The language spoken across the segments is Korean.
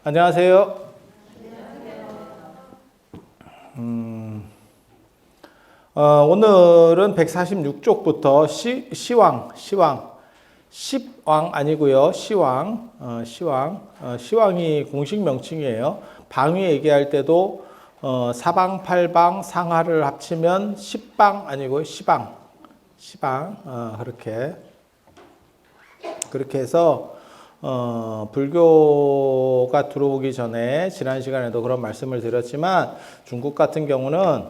안녕하세요. 오늘은 146쪽부터 시왕 아니고요. 시왕이 공식 명칭이에요. 방위 얘기할 때도 사방, 팔방, 상하를 합치면 십방 아니고요. 시방. 그렇게 해서 불교가 들어오기 전에 지난 시간에도 그런 말씀을 드렸지만 중국 같은 경우는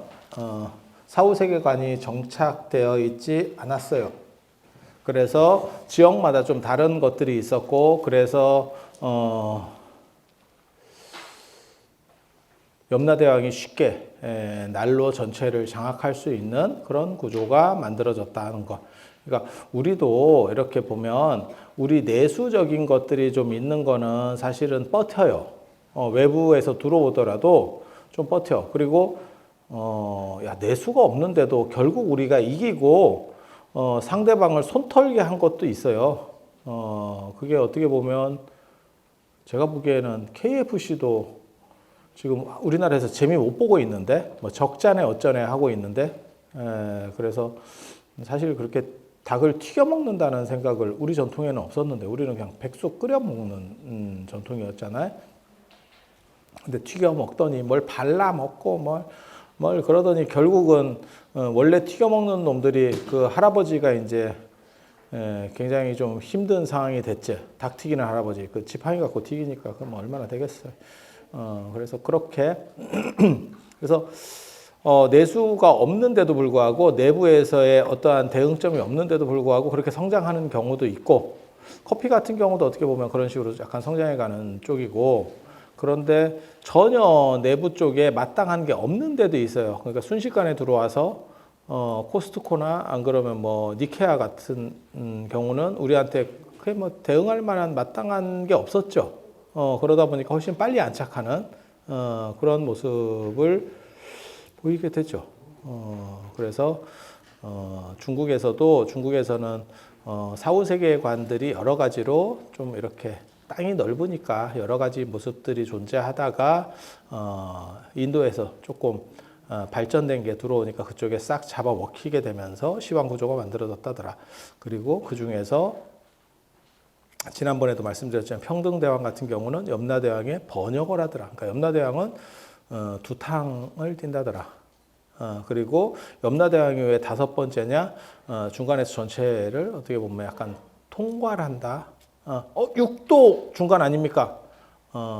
사후세계관이 정착되어 있지 않았어요. 그래서 지역마다 좀 다른 것들이 있었고, 그래서 염라대왕이 쉽게 날로 전체를 장악할 수 있는 그런 구조가 만들어졌다는 것. 그러니까 우리도 이렇게 보면 우리 내수적인 것들이 좀 있는 거는 사실은 버텨요. 외부에서 들어오더라도 좀 버텨. 그리고 내수가 없는데도 결국 우리가 이기고 상대방을 손털게 한 것도 있어요. 그게 어떻게 보면 제가 보기에는 KFC도 지금 우리나라에서 재미 못 보고 있는데, 뭐 적자네 어쩌네 하고 있는데, 그래서 사실 그렇게 닭을 튀겨 먹는다는 생각을 우리 전통에는 없었는데, 우리는 그냥 백숙 끓여 먹는 전통이었잖아요. 근데 튀겨 먹더니 뭘 발라 먹고 뭘 그러더니 결국은 원래 튀겨 먹는 놈들이 그 할아버지가 이제 굉장히 좀 힘든 상황이 됐지. 닭 튀기는 할아버지, 그 지팡이 갖고 튀기니까 그럼 얼마나 되겠어요. 그래서 그렇게 그래서 내수가 없는데도 불구하고 내부에서의 어떠한 대응점이 없는데도 불구하고 그렇게 성장하는 경우도 있고, 커피 같은 경우도 어떻게 보면 그런 식으로 약간 성장해가는 쪽이고, 그런데 전혀 내부 쪽에 마땅한 게 없는 데도 있어요. 그러니까 순식간에 들어와서 코스트코나 안 그러면 뭐 니케아 같은 경우는 우리한테 그게 뭐 대응할 만한 마땅한 게 없었죠. 그러다 보니까 훨씬 빨리 안착하는 그런 모습을 보이게 되죠. 그래서 중국에서는 사후세계관들이 여러 가지로 좀 이렇게 땅이 넓으니까 여러 가지 모습들이 존재하다가 인도에서 조금 발전된 게 들어오니까 그쪽에 싹 잡아 먹히게 되면서 시황 구조가 만들어졌다더라. 그리고 그 중에서 지난번에도 말씀드렸지만 평등대왕 같은 경우는 염라대왕의 번역을 하더라. 그러니까 염라대왕은 두 탕을 띈다더라. 그리고 염라대왕이 왜 다섯 번째냐? 중간에서 전체를 어떻게 보면 약간 통과를 한다. 육도 중간 아닙니까?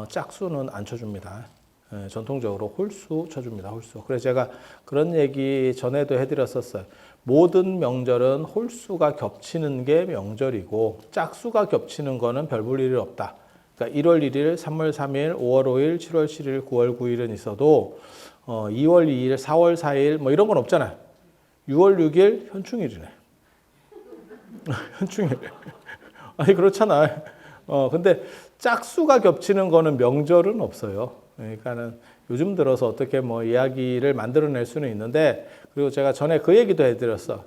짝수는 안 쳐줍니다. 전통적으로 홀수 쳐줍니다. 홀수. 그래서 제가 그런 얘기 전에도 해드렸었어요. 모든 명절은 홀수가 겹치는 게 명절이고 짝수가 겹치는 거는 별 볼 일이 없다. 그러니까 1월 1일, 3월 3일, 5월 5일, 7월 7일, 9월 9일은 있어도 2월 2일, 4월 4일 뭐 이런 건 없잖아요. 6월 6일 현충일이네. 현충일. 아니 그렇잖아. 근데 짝수가 겹치는 거는 명절은 없어요. 그러니까는 요즘 들어서 어떻게 뭐 이야기를 만들어낼 수는 있는데, 그리고 제가 전에 그 얘기도 해드렸어.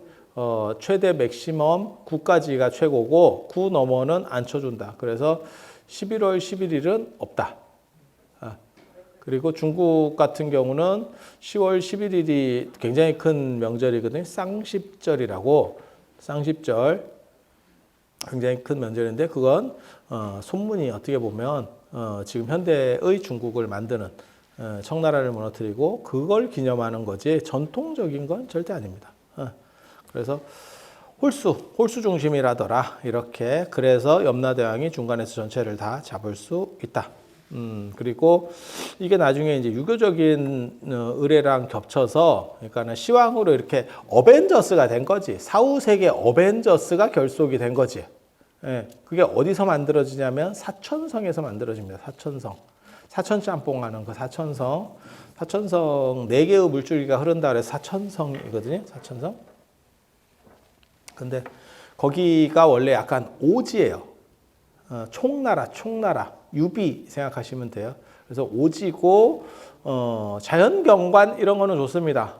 최대 맥시멈 9까지가 최고고 9 넘어는 안 쳐준다. 그래서 11월 11일은 없다. 그리고 중국 같은 경우는 10월 11일이 굉장히 큰 명절이거든요. 쌍십절이라고. 쌍십절. 굉장히 큰 명절인데 그건 손문이 어떻게 보면 지금 현대의 중국을 만드는 청나라를 무너뜨리고 그걸 기념하는 거지 전통적인 건 절대 아닙니다. 그래서 홀수 중심이라더라. 이렇게. 그래서 염라대왕이 중간에서 전체를 다 잡을 수 있다. 그리고 이게 나중에 이제 유교적인 의례랑 겹쳐서, 그러니까는 시황으로 이렇게 어벤져스가 된 거지. 사후세계 어벤져스가 결속이 된 거지. 예, 그게 어디서 만들어지냐면 사천성에서 만들어집니다. 사천 짬뽕 하는 그 사천성 4개의 물줄기가 흐른다 그래서 사천성이거든요. 사천성. 근데 거기가 원래 약간 오지예요. 총나라, 유비 생각하시면 돼요. 그래서 오지고, 자연경관 이런 거는 좋습니다.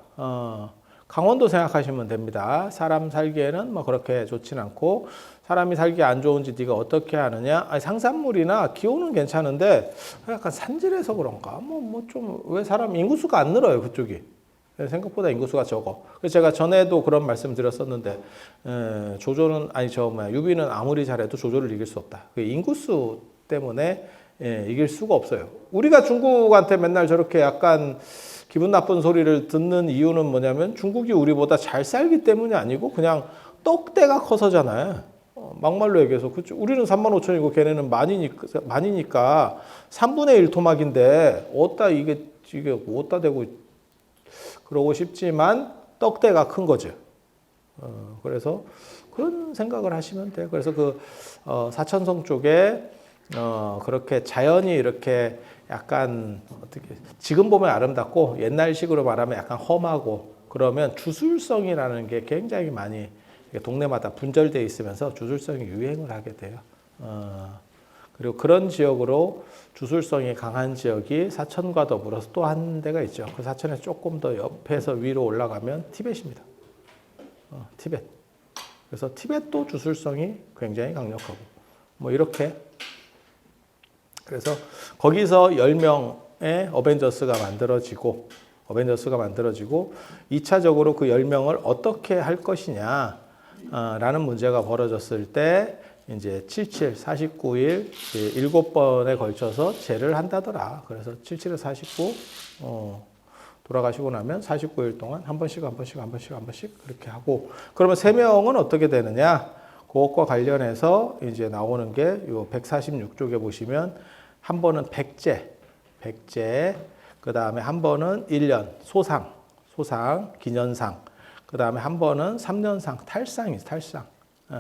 강원도 생각하시면 됩니다. 사람 살기에는 뭐 그렇게 좋진 않고 사람이 살기 안 좋은지 네가 어떻게 하느냐? 아니, 상산물이나 기온은 괜찮은데 약간 산지라서 그런가? 뭐 좀 왜 사람 인구수가 안 늘어요 그쪽이? 생각보다 인구수가 적어. 그래서 제가 전에도 그런 말씀 드렸었는데 조조는 아니 유비는 아무리 잘해도 조조를 이길 수 없다. 그 인구수 때문에 이길 수가 없어요. 우리가 중국한테 맨날 저렇게 약간 기분 나쁜 소리를 듣는 이유는 뭐냐면 중국이 우리보다 잘 살기 때문이 아니고 그냥 떡대가 커서잖아요. 막말로 얘기해서 우리는 35,000이고 걔네는 만이니까 3분의 1 토막인데 어디다 이게 어디다 대고 그러고 싶지만 떡대가 큰 거죠. 그래서 그런 생각을 하시면 돼요. 그래서 사천성 쪽에 그렇게 자연이 이렇게 약간 어떻게 지금 보면 아름답고 옛날식으로 말하면 약간 험하고 그러면 주술성이라는 게 굉장히 많이 동네마다 분절되어 있으면서 주술성이 유행을 하게 돼요. 그리고 그런 지역으로 주술성이 강한 지역이 사천과 더불어서 또 한 데가 있죠. 그 사천에 조금 더 옆에서 위로 올라가면 티벳입니다. 티벳. 그래서 티벳도 주술성이 굉장히 강력하고 뭐 이렇게 그래서 거기서 10명의 어벤져스가 만들어지고 2차적으로 그 10명을 어떻게 할 것이냐 라는 문제가 벌어졌을 때 이제 77, 49일 7번에 걸쳐서 제를 한다더라. 그래서 77에 49 돌아가시고 나면 49일 동안 한 번씩 그렇게 하고 그러면 3명은 어떻게 되느냐? 그것과 관련해서 이제 나오는 게 요 146쪽에 보시면 한 번은 백제, 그 다음에 한 번은 1년 소상, 기년상, 그 다음에 한 번은 3년상, 탈상.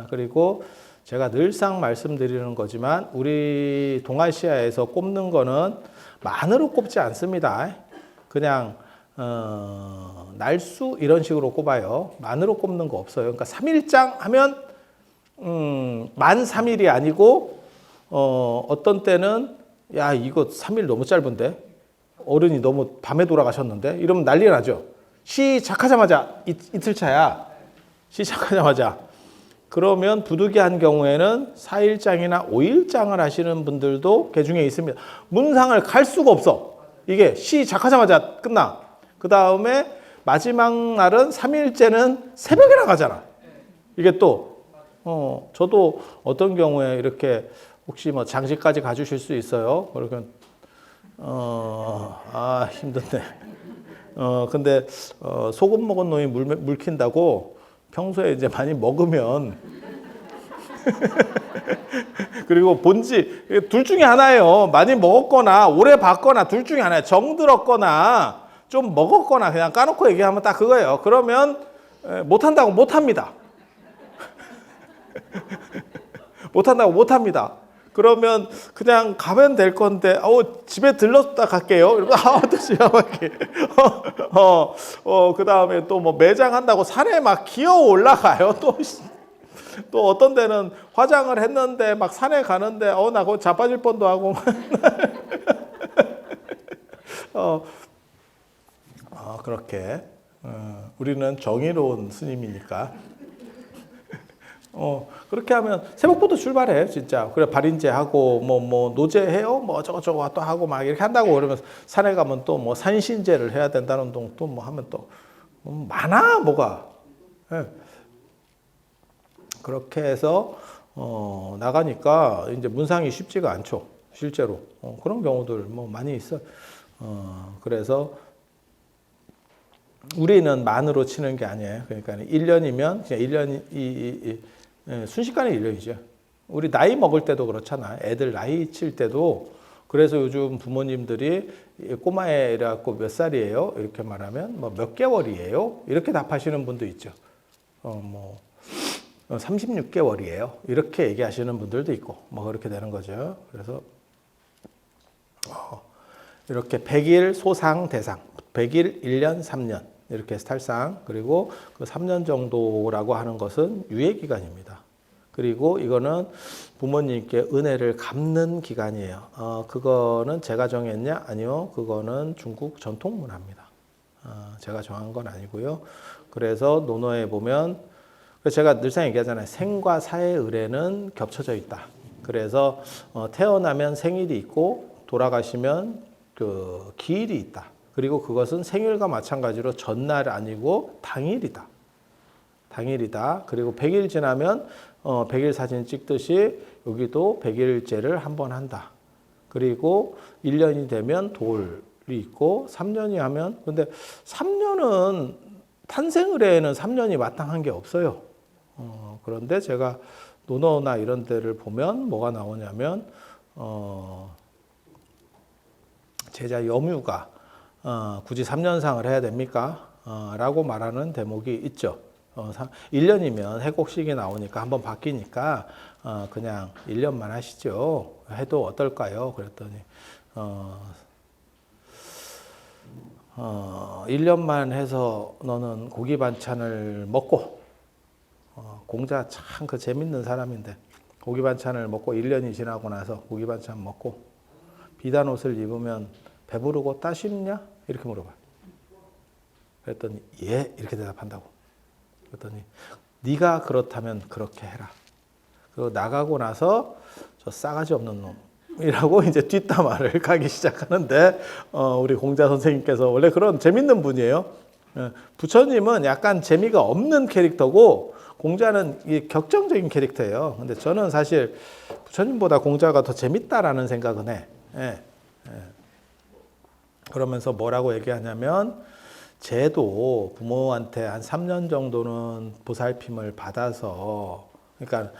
그리고 제가 늘상 말씀드리는 거지만 우리 동아시아에서 꼽는 거는 만으로 꼽지 않습니다. 그냥 날수 이런 식으로 꼽아요. 만으로 꼽는 거 없어요. 그러니까 3일장 하면 만 3일이 아니고 어떤 때는 야 이거 3일 너무 짧은데 어른이 너무 밤에 돌아가셨는데 이러면 난리 나죠. 시작하자마자 이틀 차야. 시작하자마자. 그러면 부득이한 경우에는 4일장이나 5일장을 하시는 분들도 개중에 있습니다. 문상을 갈 수가 없어. 이게 시작하자마자 끝나. 그 다음에 마지막 날은 3일째는 새벽에 나가잖아. 이게 또 저도 어떤 경우에 이렇게 혹시 뭐 장시까지 가주실 수 있어요? 그러면 힘든데. 근데 소금 먹은 놈이 물 킨다고 평소에 이제 많이 먹으면 그리고 본지 둘 중에 하나예요. 많이 먹었거나 오래 봤거나 둘 중에 하나예요. 정들었거나 좀 먹었거나 그냥 까놓고 얘기하면 딱 그거예요. 그러면 못한다고 못합니다. 못합니다. 그러면 그냥 가면 될 건데, 집에 들렀다 갈게요. 이러면, 어떠시요? 그 다음에 또 뭐 매장 한다고 산에 막 기어 올라가요. 또 어떤 데는 화장을 했는데 막 산에 가는데, 나 그거 자빠질 뻔도 하고. 그렇게. 우리는 정의로운 스님이니까. 그렇게 하면 새벽부터 출발해 진짜. 그래 발인제하고 뭐 노제해요 뭐 저거 또 하고 막 이렇게 한다고 그러면 산에 가면 또 뭐 산신제를 해야 된다는 동 또 뭐 하면 또 많아 뭐가. 예. 그렇게 해서 나가니까 이제 문상이 쉽지가 않죠 실제로. 그런 경우들 뭐 많이 있어. 그래서 우리는 만으로 치는 게 아니에요. 그러니까 1년이면 그냥 1년이 순식간에 1년이죠. 우리 나이 먹을 때도 그렇잖아. 애들 나이 칠 때도. 그래서 요즘 부모님들이 꼬마애 이래갖고 몇 살이에요? 이렇게 말하면 뭐 몇 개월이에요? 이렇게 답하시는 분도 있죠. 36개월이에요. 이렇게 얘기하시는 분들도 있고 뭐 그렇게 되는 거죠. 그래서 이렇게 100일 소상 대상, 100일 1년 3년 이렇게 해서 탈상. 그리고 그 3년 정도라고 하는 것은 유예 기간입니다. 그리고 이거는 부모님께 은혜를 갚는 기간이에요. 그거는 제가 정했냐? 아니요. 그거는 중국 전통 문화입니다. 제가 정한 건 아니고요. 그래서 논어에 보면 제가 늘상 얘기하잖아요. 생과 사의 을에는 겹쳐져 있다. 그래서 태어나면 생일이 있고 돌아가시면 그 기일이 있다. 그리고 그것은 생일과 마찬가지로 전날 아니고 당일이다. 당일이다. 그리고 100일 지나면 100일 사진 찍듯이 여기도 100일째를 한번 한다. 그리고 1년이 되면 돌이 있고 3년이 하면 근데 3년은 탄생을에는 3년이 마땅한 게 없어요. 그런데 제가 논어나 이런 데를 보면 뭐가 나오냐면 제자 여뮤가 굳이 3년상을 해야 됩니까? 라고 말하는 대목이 있죠. 1년이면 해곡식이 나오니까 한번 바뀌니까 그냥 1년만 하시죠. 해도 어떨까요? 그랬더니 1년만 해서 너는 고기 반찬을 먹고 공자 참 그 재밌는 사람인데 고기 반찬을 먹고 1년이 지나고 나서 고기 반찬 먹고 비단 옷을 입으면 배부르고 따숩냐? 이렇게 물어봐요. 그랬더니 예 이렇게 대답한다고. 그랬더니 네가 그렇다면 그렇게 해라. 그리고 나가고 나서 저 싸가지 없는 놈이라고 이제 뒷담화를 가기 시작하는데 우리 공자 선생님께서 원래 그런 재밌는 분이에요. 부처님은 약간 재미가 없는 캐릭터고 공자는 이 격정적인 캐릭터예요. 근데 저는 사실 부처님보다 공자가 더 재밌다라는 생각은 해. 그러면서 뭐라고 얘기하냐면 쟤도 부모한테 한 3년 정도는 보살핌을 받아서 그러니까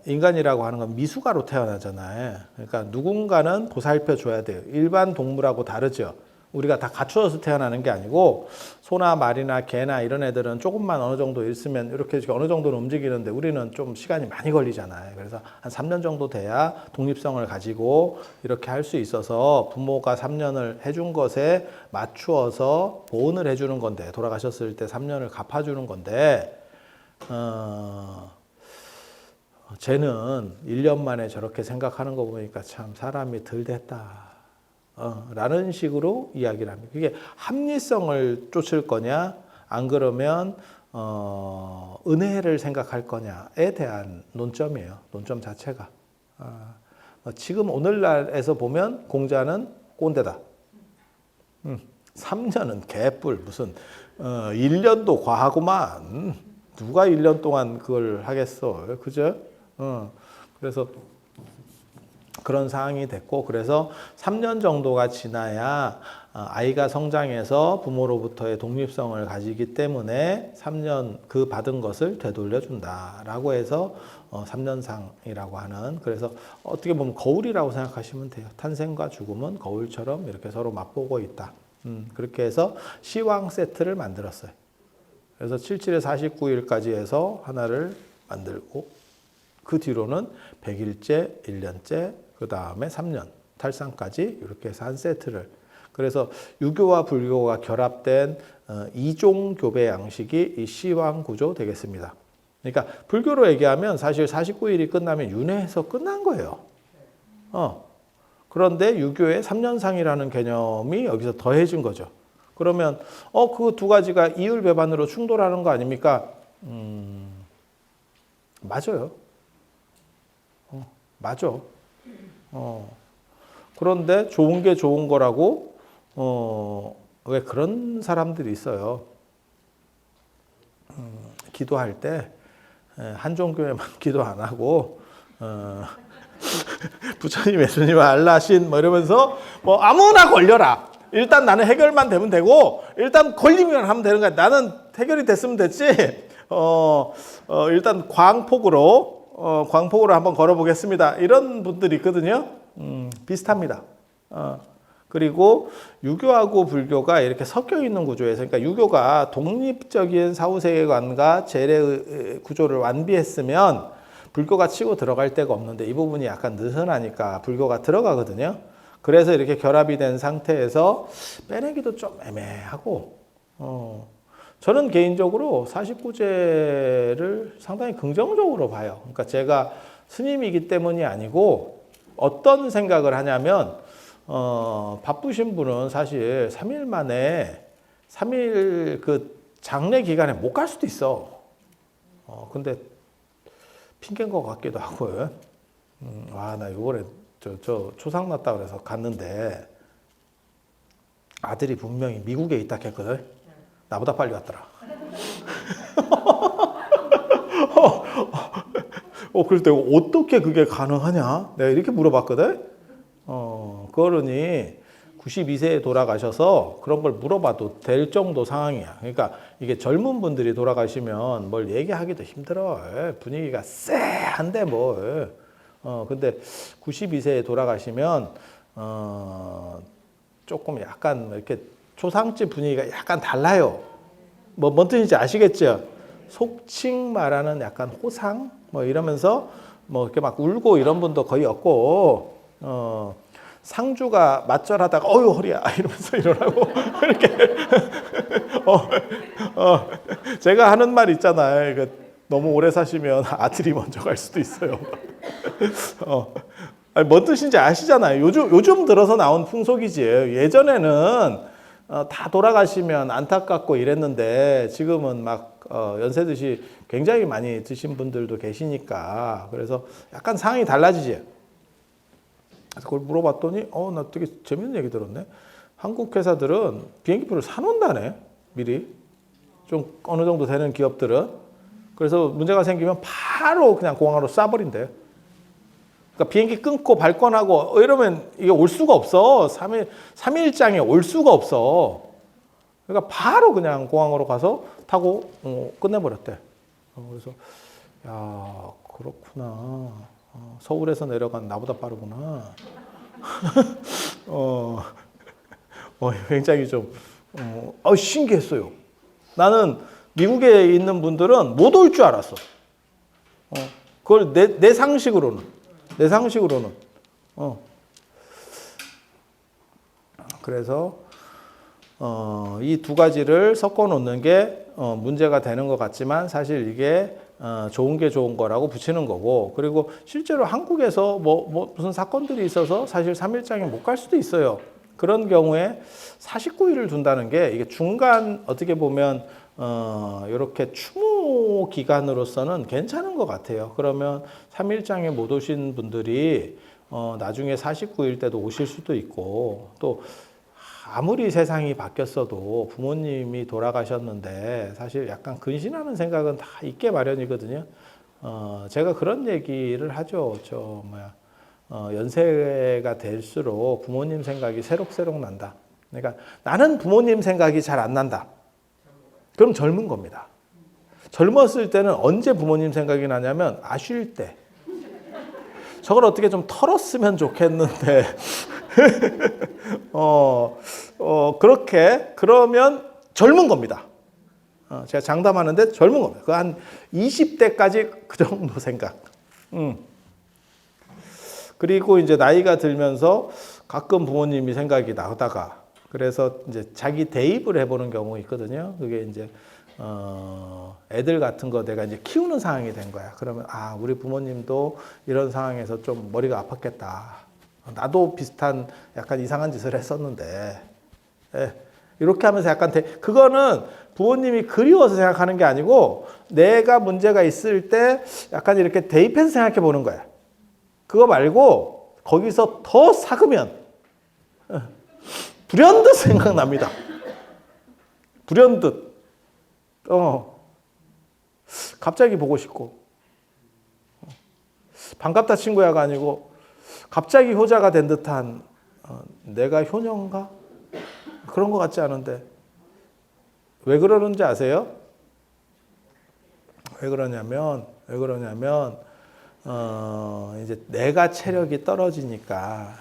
인간이라고 하는 건 미숙아로 태어나잖아요. 그러니까 누군가는 보살펴 줘야 돼요. 일반 동물하고 다르죠. 우리가 다 갖추어서 태어나는 게 아니고 소나 말이나 개나 이런 애들은 조금만 어느 정도 있으면 이렇게 어느 정도는 움직이는데 우리는 좀 시간이 많이 걸리잖아요. 그래서 한 3년 정도 돼야 독립성을 가지고 이렇게 할 수 있어서 부모가 3년을 해준 것에 맞추어서 보온을 해주는 건데 돌아가셨을 때 3년을 갚아주는 건데 쟤는 1년 만에 저렇게 생각하는 거 보니까 참 사람이 덜 됐다. 라는 식으로 이야기를 합니다. 그게 합리성을 쫓을 거냐, 안 그러면 은혜를 생각할 거냐에 대한 논점이에요. 논점 자체가. 지금 오늘날에서 보면 공자는 꼰대다. 3년은 개뿔 무슨 1년도 과하구만. 누가 1년 동안 그걸 하겠어. 그죠? 그래서 그런 상황이 됐고 그래서 3년 정도가 지나야 아이가 성장해서 부모로부터의 독립성을 가지기 때문에 3년 그 받은 것을 되돌려 준다라고 해서 3년상이라고 하는 그래서 어떻게 보면 거울이라고 생각하시면 돼요. 탄생과 죽음은 거울처럼 이렇게 서로 맛보고 있다. 그렇게 해서 시왕 세트를 만들었어요. 그래서 77에 49일까지 해서 하나를 만들고 그 뒤로는 100일째, 1년째, 그 다음에 3년, 탈상까지 이렇게 해서 한 세트를. 그래서 유교와 불교가 결합된 이종 교배 양식이 이 시황 구조 되겠습니다. 그러니까 불교로 얘기하면 사실 49일이 끝나면 윤회해서 끝난 거예요. 그런데 유교의 3년상이라는 개념이 여기서 더해진 거죠. 그러면 그 두 가지가 이율배반으로 충돌하는 거 아닙니까? 맞아요. 맞아. 그런데 좋은 게 좋은 거라고 왜 그런 사람들이 있어요. 기도할 때 한종교에만 기도 안 하고 부처님, 예수님, 알라신 뭐 이러면서 뭐 아무나 걸려라. 일단 나는 해결만 되면 되고 일단 걸리면 하면 되는 거야. 나는 해결이 됐으면 됐지. 일단 광폭으로 한번 걸어보겠습니다. 이런 분들이 있거든요. 비슷합니다. 그리고 유교하고 불교가 이렇게 섞여 있는 구조에서 그러니까 유교가 독립적인 사후세계관과 재래 구조를 완비했으면 불교가 치고 들어갈 데가 없는데 이 부분이 약간 느슨하니까 불교가 들어가거든요. 그래서 이렇게 결합이 된 상태에서 빼내기도 좀 애매하고 저는 개인적으로 49제를 상당히 긍정적으로 봐요. 그러니까 제가 스님이기 때문이 아니고 어떤 생각을 하냐면 바쁘신 분은 사실 3일 만에 3일 그 장례 기간에 못 갈 수도 있어. 근데 핑계인 것 같기도 하고. 나 요번에 저 초상 났다 그래서 갔는데 아들이 분명히 미국에 있다 했거든. 나보다 빨리 왔더라. 그럴 때 어떻게 그게 가능하냐? 내가 이렇게 물어봤거든. 그러니 92세에 돌아가셔서 그런 걸 물어봐도 될 정도 상황이야. 그러니까 이게 젊은 분들이 돌아가시면 뭘 얘기하기도 힘들어. 분위기가 쎄한데 뭘. 근데 92세에 돌아가시면 조금 약간 이렇게 초상집 분위기가 약간 달라요. 뭔 뜻인지 아시겠죠? 속칭 말하는 약간 호상 이러면서 이렇게 막 울고 이런 분도 거의 없고 상주가 맞절하다가 어휴 허리야 이러면서 일어나고 이렇게 제가 하는 말 있잖아요. 너무 오래 사시면 아들이 먼저 갈 수도 있어요. 뭔 뜻인지 아시잖아요. 요즘 들어서 나온 풍속이지. 예전에는 다 돌아가시면 안타깝고 이랬는데 지금은 막 연세 드시 굉장히 많이 드신 분들도 계시니까 그래서 약간 상황이 달라지지. 그래서 그걸 물어봤더니 나 되게 재밌는 얘기 들었네. 한국 회사들은 비행기표를 사놓는다네. 미리. 좀 어느 정도 되는 기업들은. 그래서 문제가 생기면 바로 그냥 공항으로 쏴버린대. 그러니까 비행기 끊고 발권하고 이러면 이게 올 수가 없어. 3일장에 올 수가 없어. 그러니까 바로 그냥 공항으로 가서 타고 끝내버렸대. 그래서 야 그렇구나. 서울에서 내려간 나보다 빠르구나. 굉장히 좀 신기했어요. 나는 미국에 있는 분들은 못 올 줄 알았어. 그걸 내 상식으로는. 그래서 이 두 가지를 섞어 놓는 게 문제가 되는 것 같지만 사실 이게 좋은 게 좋은 거라고 붙이는 거고 그리고 실제로 한국에서 무슨 사건들이 있어서 사실 3일장에 못 갈 수도 있어요. 그런 경우에 49일을 둔다는 게 이게 중간 어떻게 보면 이렇게 추모 기간으로서는 괜찮은 것 같아요. 그러면 3일장에 못 오신 분들이 나중에 49일 때도 오실 수도 있고 또 아무리 세상이 바뀌었어도 부모님이 돌아가셨는데 사실 약간 근신하는 생각은 다 있게 마련이거든요. 제가 그런 얘기를 하죠. 연세가 될수록 부모님 생각이 새록새록 난다. 그러니까 나는 부모님 생각이 잘 안 난다. 그럼 젊은 겁니다. 젊었을 때는 언제 부모님 생각이 나냐면 쉴 때. 저걸 어떻게 좀 털었으면 좋겠는데 그러면 젊은 겁니다. 제가 장담하는데 젊은 겁니다. 그 한 20대까지 그 정도 생각. 그리고 이제 나이가 들면서 가끔 부모님이 생각이 나다가 그래서 이제 자기 대입을 해보는 경우 있거든요. 그게 이제 애들 같은 거 내가 이제 키우는 상황이 된 거야. 그러면 우리 부모님도 이런 상황에서 좀 머리가 아팠겠다. 나도 비슷한 약간 이상한 짓을 했었는데 이렇게 하면서 약간 그거는 부모님이 그리워서 생각하는 게 아니고 내가 문제가 있을 때 약간 이렇게 대입해서 생각해 보는 거야. 그거 말고 거기서 더 삭으면 불현듯 생각납니다. 불현듯. 갑자기 보고 싶고 반갑다 친구야가 아니고 갑자기 효자가 된 듯한 내가 효녀인가? 그런 것 같지 않은데 왜 그러는지 아세요? 왜 그러냐면 이제 내가 체력이 떨어지니까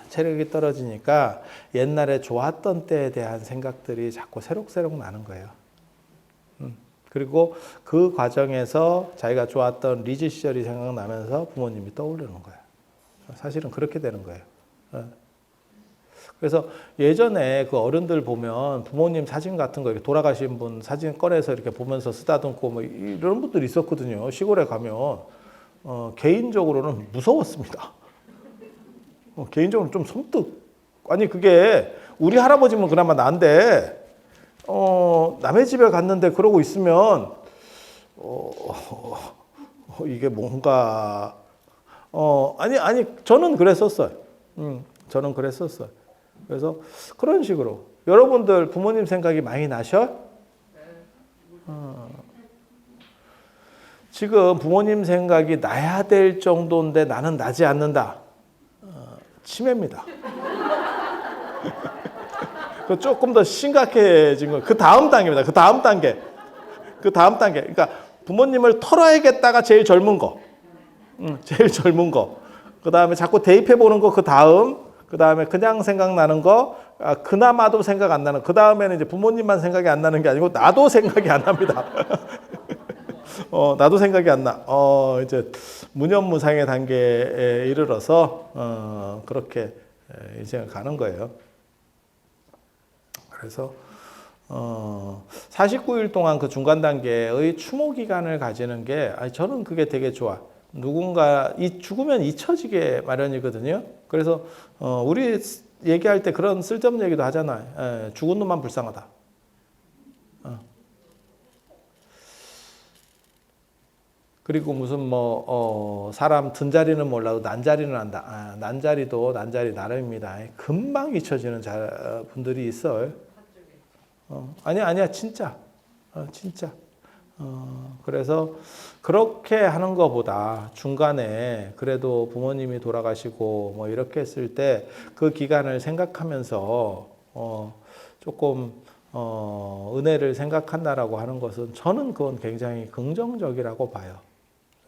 옛날에 좋았던 때에 대한 생각들이 자꾸 새록새록 나는 거예요. 그리고 그 과정에서 자기가 좋았던 리즈 시절이 생각나면서 부모님이 떠오르는 거예요. 사실은 그렇게 되는 거예요. 그래서 예전에 그 어른들 보면 부모님 사진 같은 거 이렇게 돌아가신 분 사진 꺼내서 이렇게 보면서 쓰다듬고 이런 분들이 있었거든요. 시골에 가면 개인적으로는 무서웠습니다. 개인적으로 좀 섬뜩. 아니 그게 우리 할아버지면 그나마 나은데 남의 집에 갔는데 그러고 있으면 이게 뭔가 아니 저는 그랬었어요. 저는 그랬었어요. 그래서 그런 식으로 여러분들 부모님 생각이 많이 나셔? 지금 부모님 생각이 나야 될 정도인데 나는 나지 않는다. 치매입니다. 조금 더 심각해진 거. 그 다음 단계입니다. 그 다음 단계. 그러니까 부모님을 털어야겠다가 제일 젊은 거. 제일 젊은 거. 그 다음에 자꾸 대입해 보는 거. 그 다음에 그냥 생각나는 거. 그나마도 생각 안 나는. 그 다음에는 이제 부모님만 생각이 안 나는 게 아니고 나도 생각이 안 납니다. 나도 생각이 안 나. 이제 무념무상의 단계에 이르러서 그렇게 이제 가는 거예요. 그래서 49일 동안 그 중간 단계의 추모 기간을 가지는 게 저는 그게 되게 좋아. 누군가 죽으면 잊혀지게 마련이거든요. 그래서 우리 얘기할 때 그런 쓸데없는 얘기도 하잖아요. 죽은 놈만 불쌍하다. 그리고 무슨 사람 든 자리는 몰라도 난자리는 안다. 난자리도 난자리 나름입니다. 금방 잊혀지는 분들이 있어요. 아니야 진짜. 진짜. 그래서 그렇게 하는 것보다 중간에 그래도 부모님이 돌아가시고 뭐 이렇게 했을 때 그 기간을 생각하면서 조금 은혜를 생각한다라고 하는 것은 저는 그건 굉장히 긍정적이라고 봐요.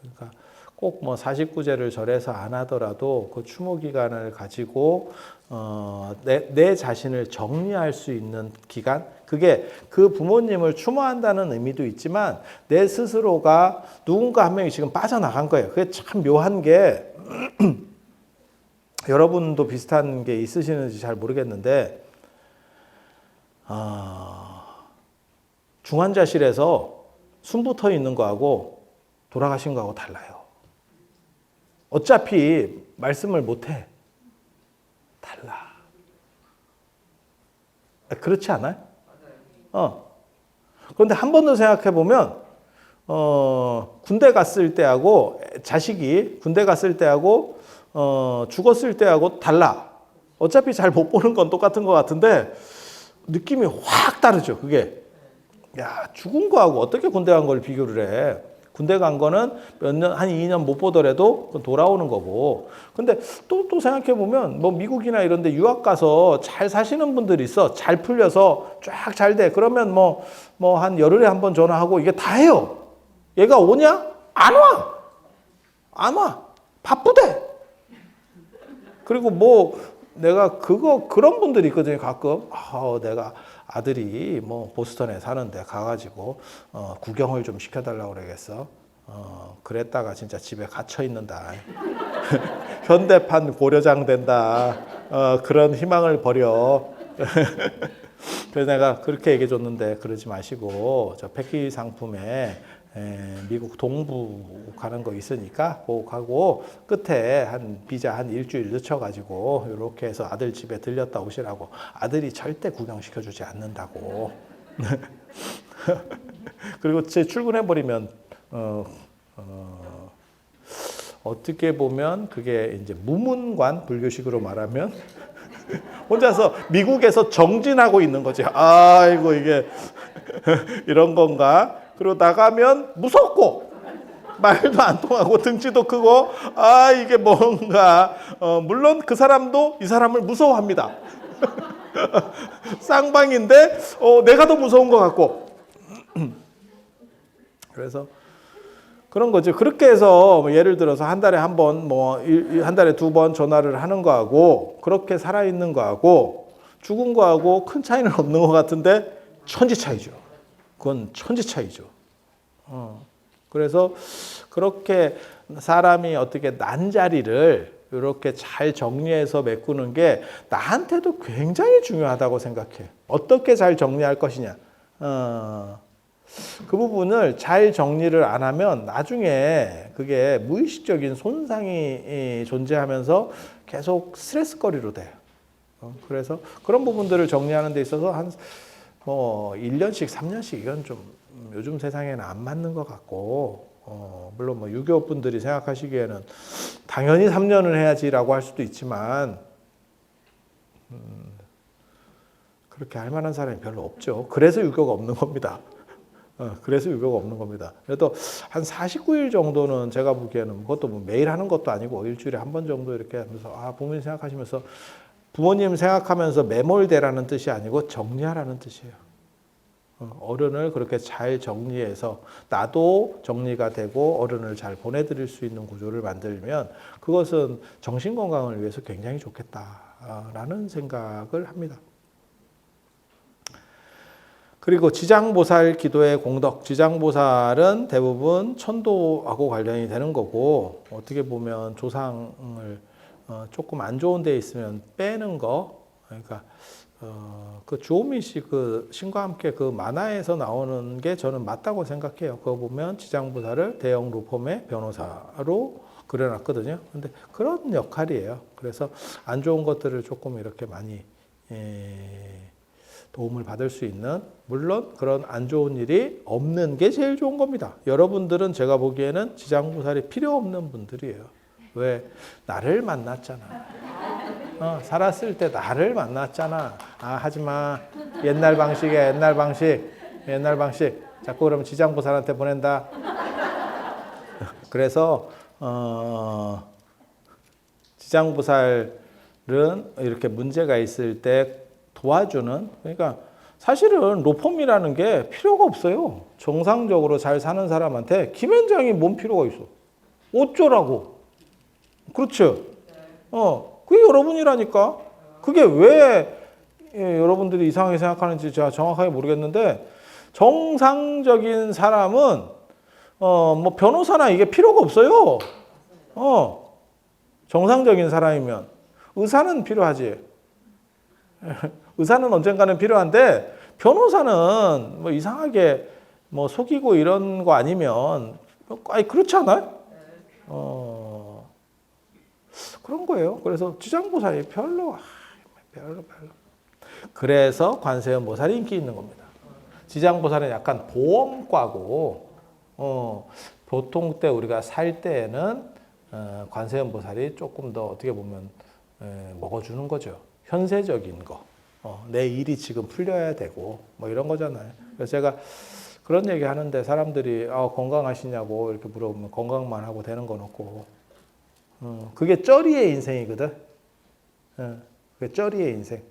그러니까 꼭 뭐 49제를 절에서 안 하더라도 그 추모 기간을 가지고 내 자신을 정리할 수 있는 기간, 그게 그 부모님을 추모한다는 의미도 있지만 내 스스로가 누군가 한 명이 지금 빠져나간 거예요. 그게 참 묘한 게 여러분도 비슷한 게 있으시는지 잘 모르겠는데 중환자실에서 숨 붙어 있는 거하고 돌아가신 거하고 달라요. 어차피 말씀을 못해. 달라. 그렇지 않아요? 그런데 한 번 더 생각해 보면 군대 갔을 때하고 자식이 군대 갔을 때하고 죽었을 때하고 달라. 어차피 잘 못 보는 건 똑같은 것 같은데 느낌이 확 다르죠. 그게 죽은 거하고 어떻게 군대 간 걸 비교를 해. 군대 간 거는 몇 년, 한 2년 못 보더라도 돌아오는 거고. 근데 또 생각해 보면 뭐 미국이나 이런 데 유학 가서 잘 사시는 분들이 있어. 잘 풀려서 쫙 잘 돼. 그러면 뭐 한 열흘에 한 번 전화하고 이게 다 해요. 얘가 오냐? 안 와. 안 와. 바쁘대. 그리고 뭐 내가 그런 분들이 있거든요. 가끔. 내가 아들이 뭐 보스턴에 사는데 가가지고 구경을 좀 시켜달라고 그러겠어. 그랬다가 진짜 집에 갇혀 있는다. 현대판 고려장 된다. 그런 희망을 버려. 그래서 내가 그렇게 얘기해 줬는데 그러지 마시고 저 패키지 상품에 미국 동부 가는 거 있으니까 꼭 하고 끝에 한 비자 한 일주일 늦춰가지고 이렇게 해서 아들 집에 들렸다 오시라고. 아들이 절대 구경시켜주지 않는다고. 그리고 제 출근해버리면 어떻게 보면 그게 이제 무문관, 불교식으로 말하면 혼자서 미국에서 정진하고 있는 거지. 아이고 이게 이런 건가? 그리고 나가면 무섭고 말도 안 통하고 등치도 크고 이게 뭔가 물론 그 사람도 이 사람을 무서워합니다. 쌍방인데 내가 더 무서운 것 같고. 그래서 그런 거죠. 그렇게 해서 예를 들어서 한 달에 한 번, 한 달에 2번 전화를 하는 거하고 그렇게 살아있는 거하고 죽은 거하고 큰 차이는 없는 것 같은데 천지 차이죠. 그건 천지 차이죠. 그래서 그렇게 사람이 어떻게 난자리를 이렇게 잘 정리해서 메꾸는 게 나한테도 굉장히 중요하다고 생각해. 어떻게 잘 정리할 것이냐. 그 부분을 잘 정리를 안 하면 나중에 그게 무의식적인 손상이 존재하면서 계속 스트레스거리로 돼요. 그래서 그런 부분들을 정리하는 데 있어서 뭐 1년씩 3년씩 이건 좀 요즘 세상에는 안 맞는 것 같고 물론 뭐 유교 분들이 생각하시기에는 당연히 3년을 해야지라고 할 수도 있지만 그렇게 할 만한 사람이 별로 없죠. 그래서 유교가 없는 겁니다. 그래서 유교가 없는 겁니다. 그래도 한 49일 정도는 제가 보기에는 그것도 뭐 매일 하는 것도 아니고 일주일에 한 번 정도 이렇게 하면서 부모님 생각하시면서 부모님 생각하면서 매몰되라는 뜻이 아니고 정리하라는 뜻이에요. 어른을 그렇게 잘 정리해서 나도 정리가 되고 어른을 잘 보내드릴 수 있는 구조를 만들면 그것은 정신건강을 위해서 굉장히 좋겠다라는 생각을 합니다. 그리고 지장보살 기도의 공덕, 지장보살은 대부분 천도하고 관련이 되는 거고 어떻게 보면 조상을 조금 안 좋은 데 있으면 빼는 거, 그러니까 그 주호민 씨 그 신과 함께 그 만화에서 나오는 게 저는 맞다고 생각해요. 그거 보면 지장보살을 대형 루폼의 변호사로 그려놨거든요. 근데 그런 역할이에요. 그래서 안 좋은 것들을 조금 이렇게 많이 도움을 받을 수 있는, 물론 그런 안 좋은 일이 없는 게 제일 좋은 겁니다. 여러분들은 제가 보기에는 지장보살이 필요 없는 분들이에요. 왜? 나를 만났잖아. 살았을 때 나를 만났잖아. 하지마. 옛날 방식이야, 옛날 방식. 옛날 방식. 자꾸 그러면 지장보살한테 보낸다. 그래서 지장보살은 이렇게 문제가 있을 때 도와주는, 그러니까 사실은 로펌이라는 게 필요가 없어요. 정상적으로 잘 사는 사람한테 김현장이 뭔 필요가 있어. 어쩌라고. 그렇죠. 그게 여러분이라니까. 그게 왜 여러분들이 이상하게 생각하는지 제가 정확하게 모르겠는데 정상적인 사람은 뭐 변호사나 이게 필요가 없어요. 정상적인 사람이면. 의사는 필요하지. 의사는 언젠가는 필요한데 변호사는 뭐 이상하게 뭐 속이고 이런 거 아니면 그렇지 않아요? 그런 거예요. 그래서 지장보살이 별로. 그래서 관세음보살이 인기 있는 겁니다. 지장보살은 약간 보험과고 보통 때 우리가 살 때에는 관세음보살이 조금 더 어떻게 보면 먹어주는 거죠. 현세적인 거. 내 일이 지금 풀려야 되고 뭐 이런 거잖아요. 그래서 제가 그런 얘기 하는데 사람들이 건강하시냐고 이렇게 물어보면 건강만 하고 되는 건 없고 그게 쩌리의 인생이거든. 그게 쩌리의 인생.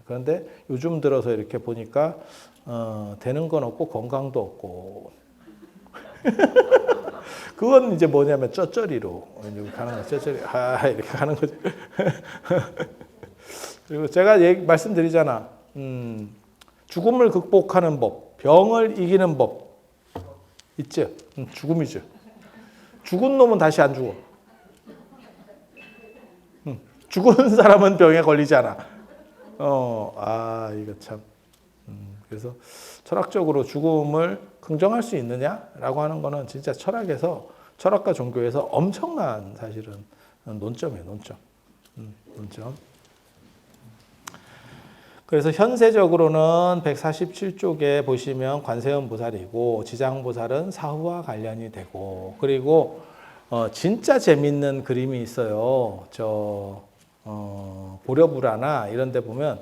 그런데 요즘 들어서 이렇게 보니까 되는 건 없고 건강도 없고 그건 이제 뭐냐면 쩌쩌리로 가는 거죠. 쩌쩌리. 이렇게 가는 거죠. 그리고 제가 말씀드리잖아. 죽음을 극복하는 법, 병을 이기는 법 있죠. 죽음이죠. 죽은 놈은 다시 안 죽어. 죽은 사람은 병에 걸리지 않아. 이거 참. 그래서 철학적으로 죽음을 긍정할 수 있느냐라고 하는 거는 진짜 철학과 종교에서 엄청난 사실은 논점이에요. 논점. 그래서 현세적으로는 147쪽에 보시면 관세음보살이고 지장보살은 사후와 관련이 되고 그리고 진짜 재밌는 그림이 있어요. 보려불화나 이런 데 보면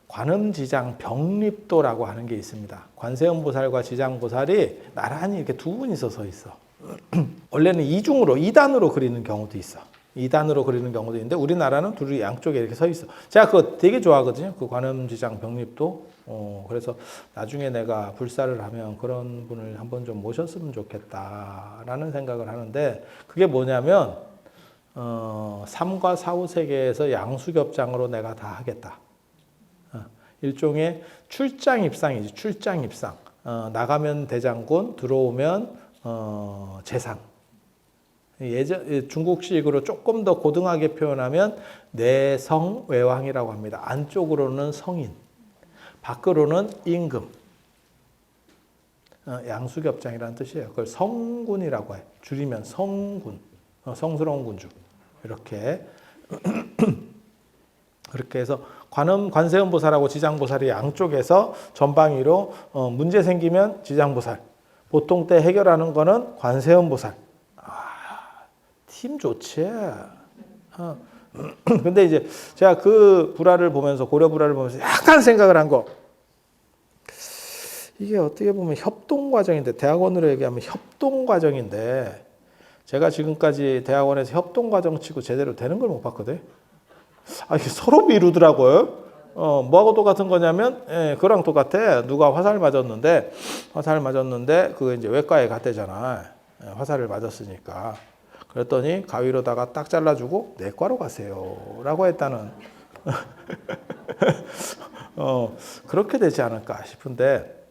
관음지장 병립도라고 하는 게 있습니다. 관세음보살과 지장보살이 나란히 이렇게 두 분이서 서 있어. 원래는 2단으로 그리는 경우도 있어. 2단으로 그리는 경우도 있는데 우리나라는 둘이 양쪽에 이렇게 서 있어. 제가 그거 되게 좋아하거든요. 그 관음지장 병립도. 그래서 나중에 내가 불사를 하면 그런 분을 한번 좀 모셨으면 좋겠다라는 생각을 하는데 그게 뭐냐면 3과 4, 5 세계에서 양수겹장으로 내가 다 하겠다. 일종의 출장 입상이지. 출장 입상. 나가면 대장군, 들어오면 재상. 중국식으로 조금 더 고등하게 표현하면 내성외왕이라고 합니다. 안쪽으로는 성인, 밖으로는 임금. 양수겹장이라는 뜻이에요. 그걸 성군이라고 해요. 줄이면 성군, 성스러운 군주. 이렇게. 그렇게 해서 관세음보살하고 지장보살이 양쪽에서 전방위로 문제 생기면 지장보살, 보통 때 해결하는 거는 관세음보살. 팀 좋지. 근데 이제 제가 그 불화를 보면서, 고려 불화를 보면서 약간 생각을 한 거. 이게 어떻게 보면 협동 과정인데, 대학원으로 얘기하면 협동 과정인데, 제가 지금까지 대학원에서 협동 과정 치고 제대로 되는 걸 못 봤거든. 이게 서로 미루더라고요. 뭐하고 똑같은 거냐면, 그거랑 똑같아. 누가 화살 맞았는데, 그거 이제 외과에 갔대잖아. 화살을 맞았으니까. 그랬더니 가위로다가 딱 잘라주고 내과로 가세요. 라고 했다는. 그렇게 되지 않을까 싶은데,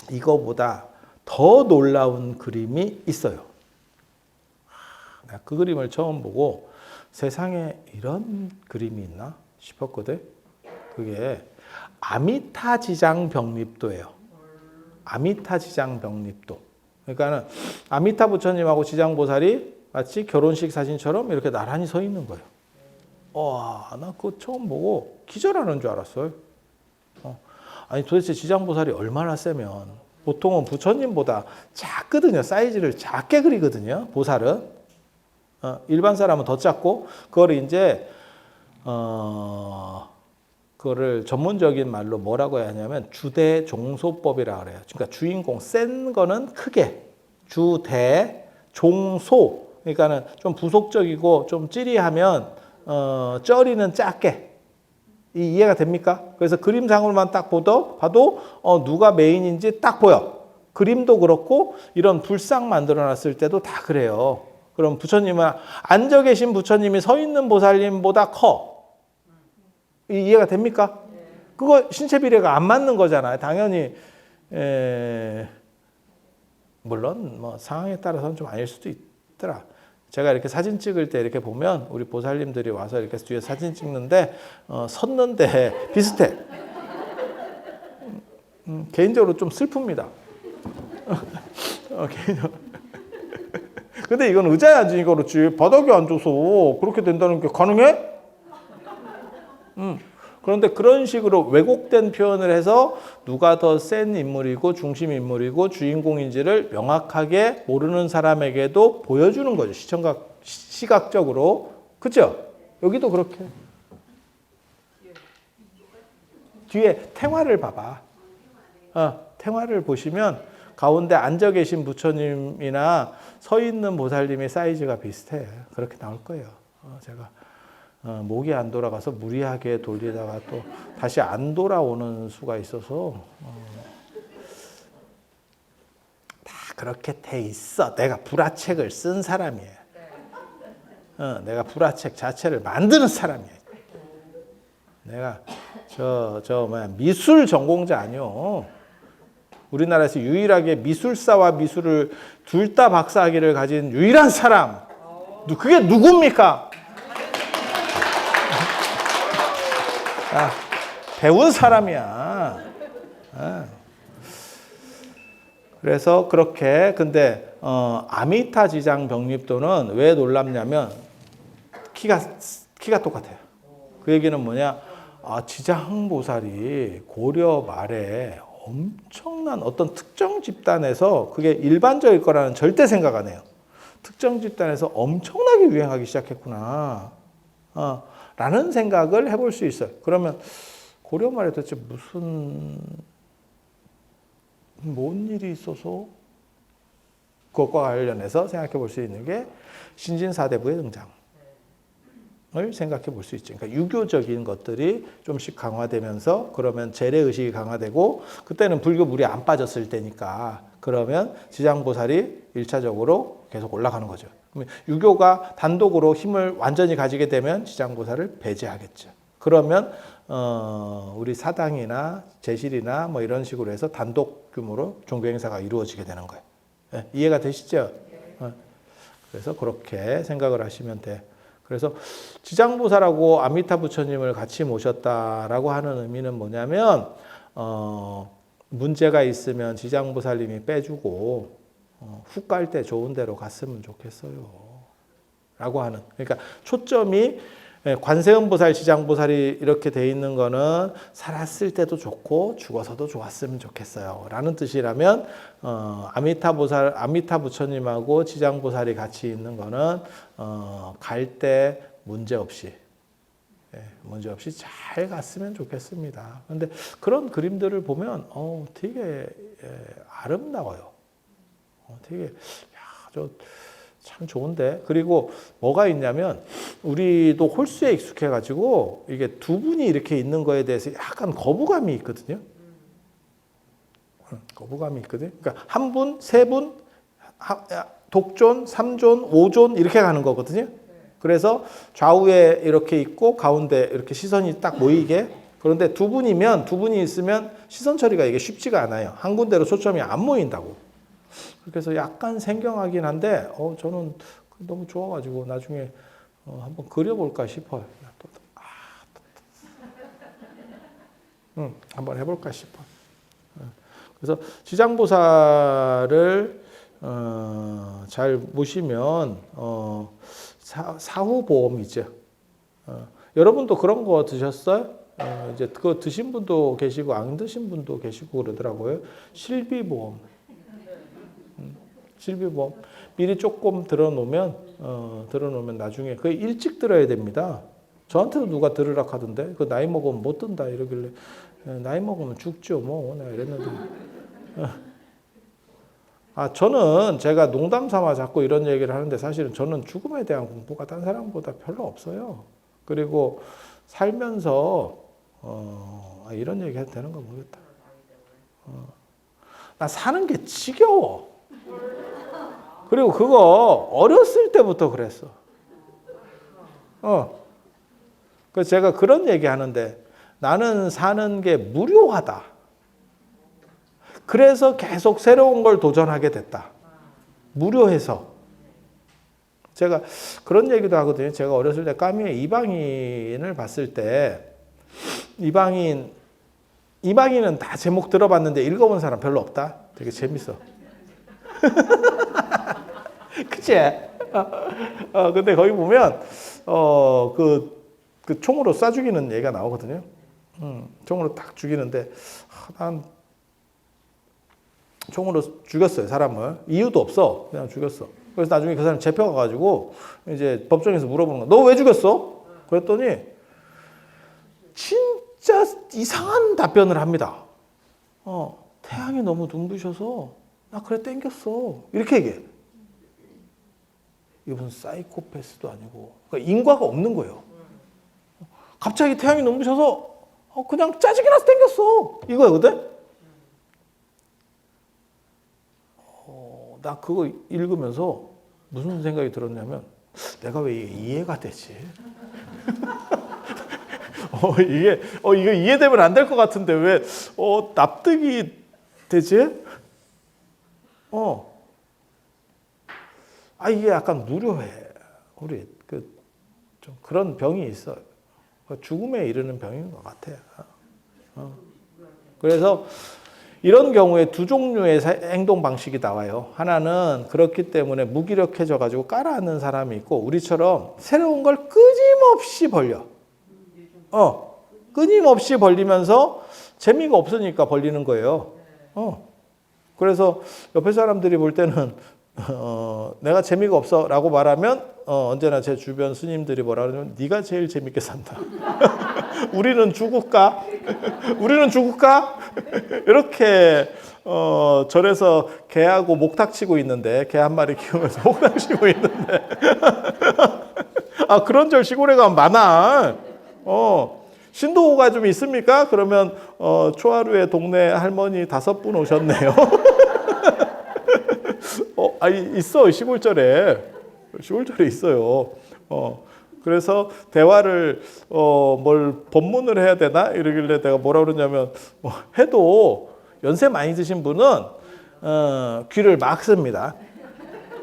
이거보다 더 놀라운 그림이 있어요. 내가 그 그림을 처음 보고 세상에 이런 그림이 있나 싶었거든. 그게 아미타지장병립도예요. 아미타지장병립도. 그러니까는 아미타 부처님하고 지장보살이 마치 결혼식 사진처럼 이렇게 나란히 서 있는 거예요. 와, 나 그거 처음 보고 기절하는 줄 알았어요. 아니 도대체 지장보살이 얼마나 세면, 보통은 부처님보다 작거든요. 사이즈를 작게 그리거든요. 보살은. 일반 사람은 더 작고, 그거를 이제 그거를 전문적인 말로 뭐라고 해야 하냐면 주대종소법이라 그래요. 그러니까 주인공 센 거는 크게, 주대 종소, 그러니까는 좀 부속적이고 좀 찌리하면 쩌리는 작게. 이해가 됩니까? 그래서 그림상으로만 딱 봐도 누가 메인인지 딱 보여. 그림도 그렇고 이런 불상 만들어 놨을 때도 다 그래요. 그럼 부처님은, 앉아 계신 부처님이 서 있는 보살님보다 커. 이해가 됩니까? 그거 신체 비례가 안 맞는 거잖아요. 당연히 물론 뭐 상황에 따라서는 좀 아닐 수도 있더라. 제가 이렇게 사진 찍을 때 이렇게 보면 우리 보살님들이 와서 이렇게 뒤에 사진 찍는데 섰는데 비슷해. 개인적으로 좀 슬픕니다. 개인적으로. 근데 이건 의자에 앉으니까 그렇지, 바닥에 앉아서 그렇게 된다는 게 가능해? 그런데 그런 식으로 왜곡된 표현을 해서 누가 더 센 인물이고 중심 인물이고 주인공인지를 명확하게 모르는 사람에게도 보여주는 거죠. 시각적으로. 그죠? 여기도 그렇게. 뒤에 탱화를 봐봐. 탱화를 보시면 가운데 앉아 계신 부처님이나 서 있는 보살님의 사이즈가 비슷해. 그렇게 나올 거예요. 제가 목이 안 돌아가서 무리하게 돌리다가 또 다시 안 돌아오는 수가 있어서 다 그렇게 돼 있어. 내가 불화책을 쓴 사람이에요. 내가 불화책 자체를 만드는 사람이에요. 내가 미술 전공자 아니요. 우리나라에서 유일하게 미술사와 미술을 둘 다 박사학위를 가진 유일한 사람. 그게 누굽니까? 배운 사람이야. 그래서 그렇게, 근데 아미타지장 병립도는 왜 놀랍냐면 키가 똑같아요. 그 얘기는 뭐냐? 지장보살이 고려 말에 엄청난 어떤 특정 집단에서, 그게 일반적일 거라는 절대 생각 안 해요. 특정 집단에서 엄청나게 유행하기 시작했구나. 라는 생각을 해볼 수 있어요. 그러면 고려 말에 도대체 뭔 일이 있어서, 그것과 관련해서 생각해 볼 수 있는 게 신진사대부의 등장을 생각해 볼 수 있죠. 그러니까 유교적인 것들이 좀씩 강화되면서, 그러면 재래의식이 강화되고, 그때는 불교 물이 안 빠졌을 때니까, 그러면 지장보살이 1차적으로 계속 올라가는 거죠. 유교가 단독으로 힘을 완전히 가지게 되면 지장보살을 배제하겠죠. 그러면 우리 사당이나 제실이나 뭐 이런 식으로 해서 단독 규모로 종교 행사가 이루어지게 되는 거예요. 이해가 되시죠? 그래서 그렇게 생각을 하시면 돼. 그래서 지장보살하고 아미타 부처님을 같이 모셨다라고 하는 의미는 뭐냐면, 문제가 있으면 지장보살님이 빼주고 훅 갈 때 좋은 데로 갔으면 좋겠어요. 라고 하는. 그러니까 초점이 예, 관세음보살, 지장보살이 이렇게 돼 있는 거는 살았을 때도 좋고 죽어서도 좋았으면 좋겠어요 라는 뜻이라면 아미타보살, 아미타 부처님하고 지장보살이 같이 있는 거는 갈 때 문제 없이 잘 갔으면 좋겠습니다. 그런데 그런 그림들을 보면 되게 아름다워요. 되게 참 좋은데. 그리고 뭐가 있냐면 우리도 홀수에 익숙해 가지고 이게 두 분이 이렇게 있는 거에 대해서 약간 거부감이 있거든요. 거부감이 있거든요. 그러니까 한 분, 세 분, 독존, 삼존, 오존 이렇게 가는 거거든요. 그래서 좌우에 이렇게 있고 가운데 이렇게 시선이 딱 모이게. 그런데 두 분이 있으면 시선 처리가 이게 쉽지가 않아요. 한 군데로 초점이 안 모인다고. 그래서 약간 생경하긴 한데 저는 너무 좋아가지고 나중에 한번 그려볼까 싶어요. 한번 해볼까 싶어. 그래서 지장보살을 잘 모시면 사후보험이죠. 여러분도 그런 거 드셨어요? 이제 그거 드신 분도 계시고 안 드신 분도 계시고 그러더라고요. 실비보험. 실비보험. 미리 조금 들어놓으면 나중에 그 일찍 들어야 됩니다. 저한테도 누가 들으라 하던데 그 나이 먹으면 못 든다 이러길래 나이 먹으면 죽죠 뭐 내가 이랬는데 저는 제가 농담 삼아 자꾸 이런 얘기를 하는데 사실은 저는 죽음에 대한 공부가 딴 사람보다 별로 없어요. 그리고 살면서 이런 얘기 해도 되는 거 모르겠다. 나 사는 게 지겨워. 그리고 그거 어렸을 때부터 그랬어. 그래서 제가 그런 얘기 하는데 나는 사는 게 무료하다. 그래서 계속 새로운 걸 도전하게 됐다. 무료해서. 제가 그런 얘기도 하거든요. 제가 어렸을 때 까미의 이방인을 봤을 때 이방인은 다 제목 들어봤는데 읽어본 사람 별로 없다. 되게 재밌어. 그치? 근데 거기 보면 그 총으로 쏴 죽이는 얘기가 나오거든요. 총으로 딱 죽이는데 난 총으로 죽였어요, 사람을. 이유도 없어. 그냥 죽였어. 그래서 나중에 그 사람 잡혀가가지고 이제 법정에서 물어보는 거야. 너 왜 죽였어? 그랬더니 진짜 이상한 답변을 합니다. 태양이 너무 눈부셔서 나 그래 땡겼어. 이렇게 얘기해. 이게 무슨 사이코패스도 아니고 그러니까 인과가 없는 거예요. 갑자기 태양이 눈부셔서 그냥 짜증이 나서 땡겼어. 이거거든. 나 그거 읽으면서 무슨 생각이 들었냐면 내가 왜 이게 이해가 되지? 이게 이해되면 안 될 것 같은데 왜 납득이 되지? 이게 약간 무료해. 우리 좀 그런 병이 있어. 죽음에 이르는 병인 것 같아요. 그래서 이런 경우에 두 종류의 행동 방식이 나와요. 하나는 그렇기 때문에 무기력해져 가지고 깔아앉는 사람이 있고 우리처럼 새로운 걸 끊임없이 벌려. 끊임없이 벌리면서 재미가 없으니까 벌리는 거예요. 그래서 옆에 사람들이 볼 때는 내가 재미가 없어 라고 말하면 언제나 제 주변 스님들이 뭐라 그러냐면 네가 제일 재밌게 산다. 우리는 죽을까? 우리는 죽을까? 이렇게 절에서 개하고 목탁 치고 있는데 개 한 마리 키우면서 목탁 치고 있는데 그런 절 시골에 가면 많아. 신도가 좀 있습니까? 그러면 초하루에 동네 할머니 5분 오셨네요. 있어. 시골절에 있어요. 그래서 대화를 뭘 법문을 해야 되나 이러길래 내가 뭐라 그러냐면 해도 연세 많이 드신 분은 귀를 막습니다.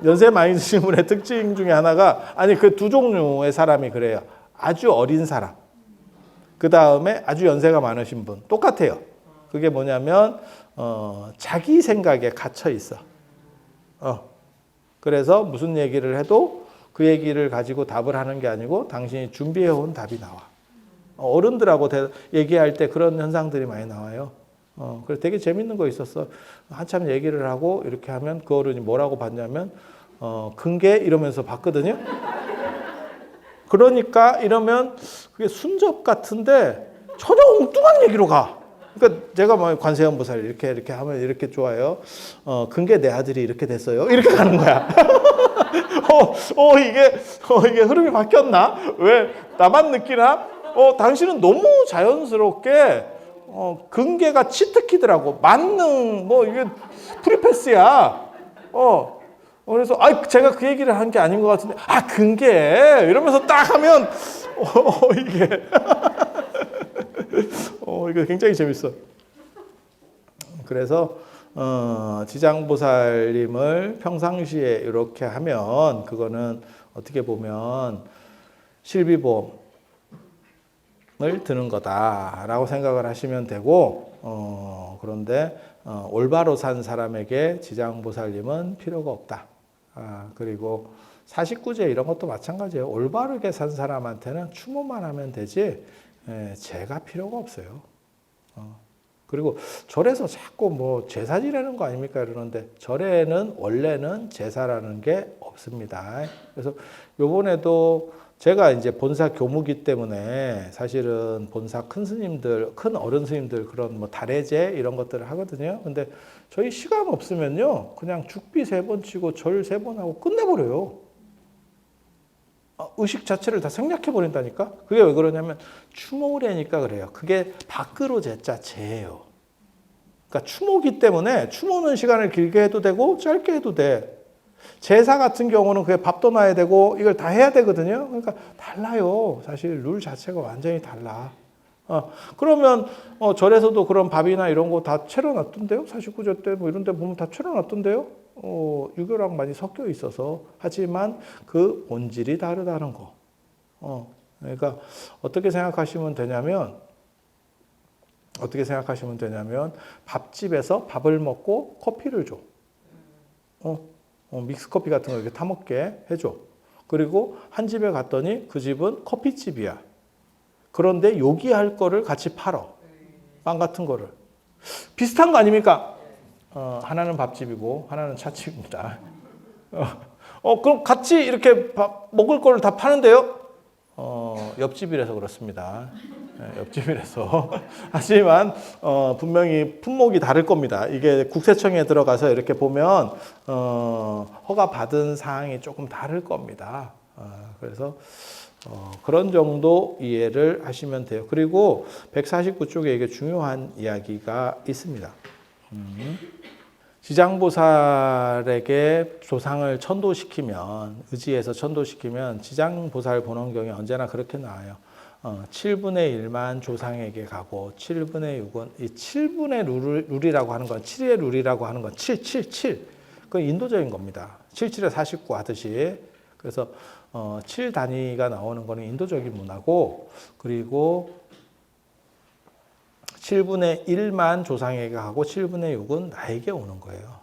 연세 많이 드신 분의 특징 중에 하나가 그 두 종류의 사람이 그래요. 아주 어린 사람. 그 다음에 아주 연세가 많으신 분. 똑같아요. 그게 뭐냐면 자기 생각에 갇혀 있어. 그래서 무슨 얘기를 해도 그 얘기를 가지고 답을 하는 게 아니고 당신이 준비해온 답이 나와. 어른들하고 얘기할 때 그런 현상들이 많이 나와요. 그래서 되게 재밌는 거 있었어. 한참 얘기를 하고 이렇게 하면 그 어른이 뭐라고 봤냐면 근계 이러면서 봤거든요. 그러니까 이러면 그게 순접 같은데 전혀 엉뚱한 얘기로 가. 그러니까 제가 뭐 관세음보살 이렇게 하면 이렇게 좋아요. 근계 내 아들이 이렇게 됐어요. 이렇게 가는 거야. 이게 흐름이 바뀌었나? 왜 나만 느끼나? 당신은 너무 자연스럽게 근계가 치트키더라고. 만능 뭐 이게 프리패스야. 그래서 제가 그 얘기를 한 게 아닌 것 같은데 근계 이러면서 딱 하면 이게 이거 굉장히 재밌어. 그래서 지장보살님을 평상시에 이렇게 하면 그거는 어떻게 보면 실비보험을 드는 거다라고 생각을 하시면 되고 그런데 올바로 산 사람에게 지장보살님은 필요가 없다. 그리고 49제 이런 것도 마찬가지예요. 올바르게 산 사람한테는 추모만 하면 되지 제가 필요가 없어요. 그리고 절에서 자꾸 뭐 제사 지내는 거 아닙니까 이러는데 절에는 원래는 제사라는 게 없습니다. 그래서 요번에도 제가 이제 본사 교무기 때문에 사실은 본사 큰 스님들, 큰 어른 스님들 그런 뭐 달해제 이런 것들을 하거든요. 근데 저희 시간 없으면요, 그냥 죽비 3번 치고 절 3번 하고 끝내버려요. 의식 자체를 다 생략해 버린다니까. 그게 왜 그러냐면 추모례니까 그래요. 그게 밖으로 제자 제예요. 그러니까 추모기 때문에 추모는 시간을 길게 해도 되고 짧게 해도 돼. 제사 같은 경우는 그게 밥도 놔야 되고 이걸 다 해야 되거든요. 그러니까 달라요. 사실 룰 자체가 완전히 달라. 그러면 절에서도 그런 밥이나 이런 거 다 차려놨던데요. 49조 때 뭐 이런 데 보면 다 차려놨던데요. 유교랑 많이 섞여 있어서. 하지만 그 본질이 다르다는 거. 그러니까 어떻게 생각하시면 되냐면 밥집에서 밥을 먹고 커피를 줘. 믹스커피 같은 거 이렇게 타먹게 해줘. 그리고 한 집에 갔더니 그 집은 커피집이야. 그런데 요기할 거를 같이 팔어. 빵 같은 거를. 비슷한 거 아닙니까? 하나는 밥집이고 하나는 차집입니다. 그럼 같이 이렇게 먹을 거를 다 파는데요? 옆집이라서 그렇습니다. 옆집이라서. 하지만 분명히 품목이 다를 겁니다. 이게 국세청에 들어가서 이렇게 보면 허가 받은 사항이 조금 다를 겁니다. 그래서 그런 정도 이해를 하시면 돼요. 그리고 149쪽에 이게 중요한 이야기가 있습니다. 지장보살에게 조상을 천도시키면, 의지해서 천도시키면 지장보살 본원경에 언제나 그렇게 나와요. 7분의 1만 조상에게 가고 7분의 6은 이 7분의 룰이라고 하는 건 7의 룰이라고 하는 건 7. 그건 인도적인 겁니다. 77에 49 하듯이. 그래서 7 단위가 나오는 거는 인도적인 문화고, 그리고 7분의 1만 조상에게 가고 7분의 6은 나에게 오는 거예요.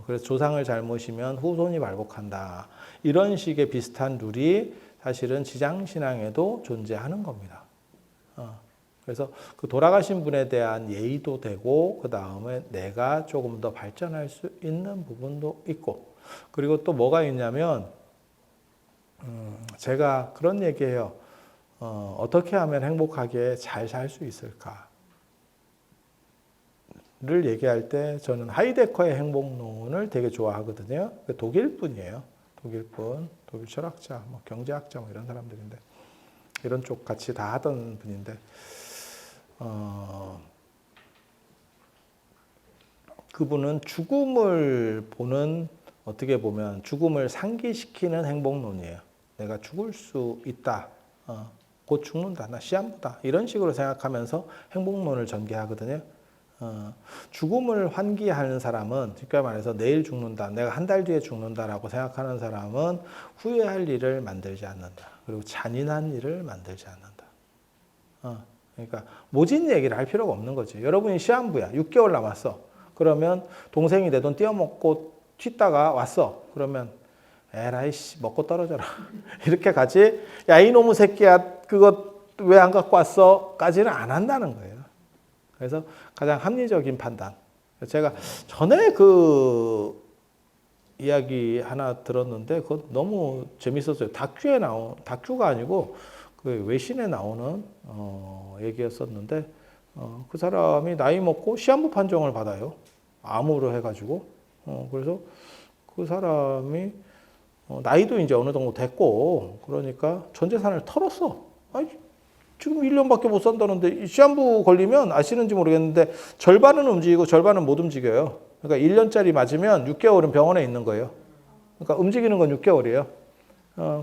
그래서 조상을 잘 모시면 후손이 발복한다. 이런 식의 비슷한 룰이 사실은 지장신앙에도 존재하는 겁니다. 그래서 그 돌아가신 분에 대한 예의도 되고 그 다음에 내가 조금 더 발전할 수 있는 부분도 있고, 그리고 또 뭐가 있냐면 제가 그런 얘기해요. 어떻게 하면 행복하게 잘 살 수 있을까? 를 얘기할 때 저는 하이데커의 행복론을 되게 좋아하거든요. 독일 분이에요. 독일 철학자, 뭐 경제학자 뭐 이런 사람들인데 이런 쪽 같이 다 하던 분인데 그분은 죽음을 보는, 어떻게 보면 죽음을 상기시키는 행복론이에요. 내가 죽을 수 있다. 곧 죽는다. 나 시한부다. 이런 식으로 생각하면서 행복론을 전개하거든요. 죽음을 환기하는 사람은, 쉽게 말해서 내일 죽는다, 내가 한 달 뒤에 죽는다라고 생각하는 사람은 후회할 일을 만들지 않는다. 그리고 잔인한 일을 만들지 않는다. 그러니까 모진 얘기를 할 필요가 없는 거지. 여러분이 시한부야. 6개월 남았어. 그러면 동생이 내 돈 떼어먹고 튀다가 왔어. 그러면 에라이 씨 먹고 떨어져라 이렇게 가지. 야 이놈의 새끼야 그거 왜 안 갖고 왔어? 까지는 안 한다는 거예요. 그래서 가장 합리적인 판단. 제가 전에 그 이야기 하나 들었는데 그거 너무 재밌었어요. 다큐가 아니고 그 외신에 나오는 얘기였었는데 그 사람이 나이 먹고 시한부 판정을 받아요. 암으로 해가지고 그래서 그 사람이 나이도 이제 어느 정도 됐고 그러니까 전 재산을 털었어. 아니, 지금 1년밖에 못 산다는데 시한부 걸리면 아시는지 모르겠는데 절반은 움직이고 절반은 못 움직여요. 그러니까 1년짜리 맞으면 6개월은 병원에 있는 거예요. 그러니까 움직이는 건 6개월이에요.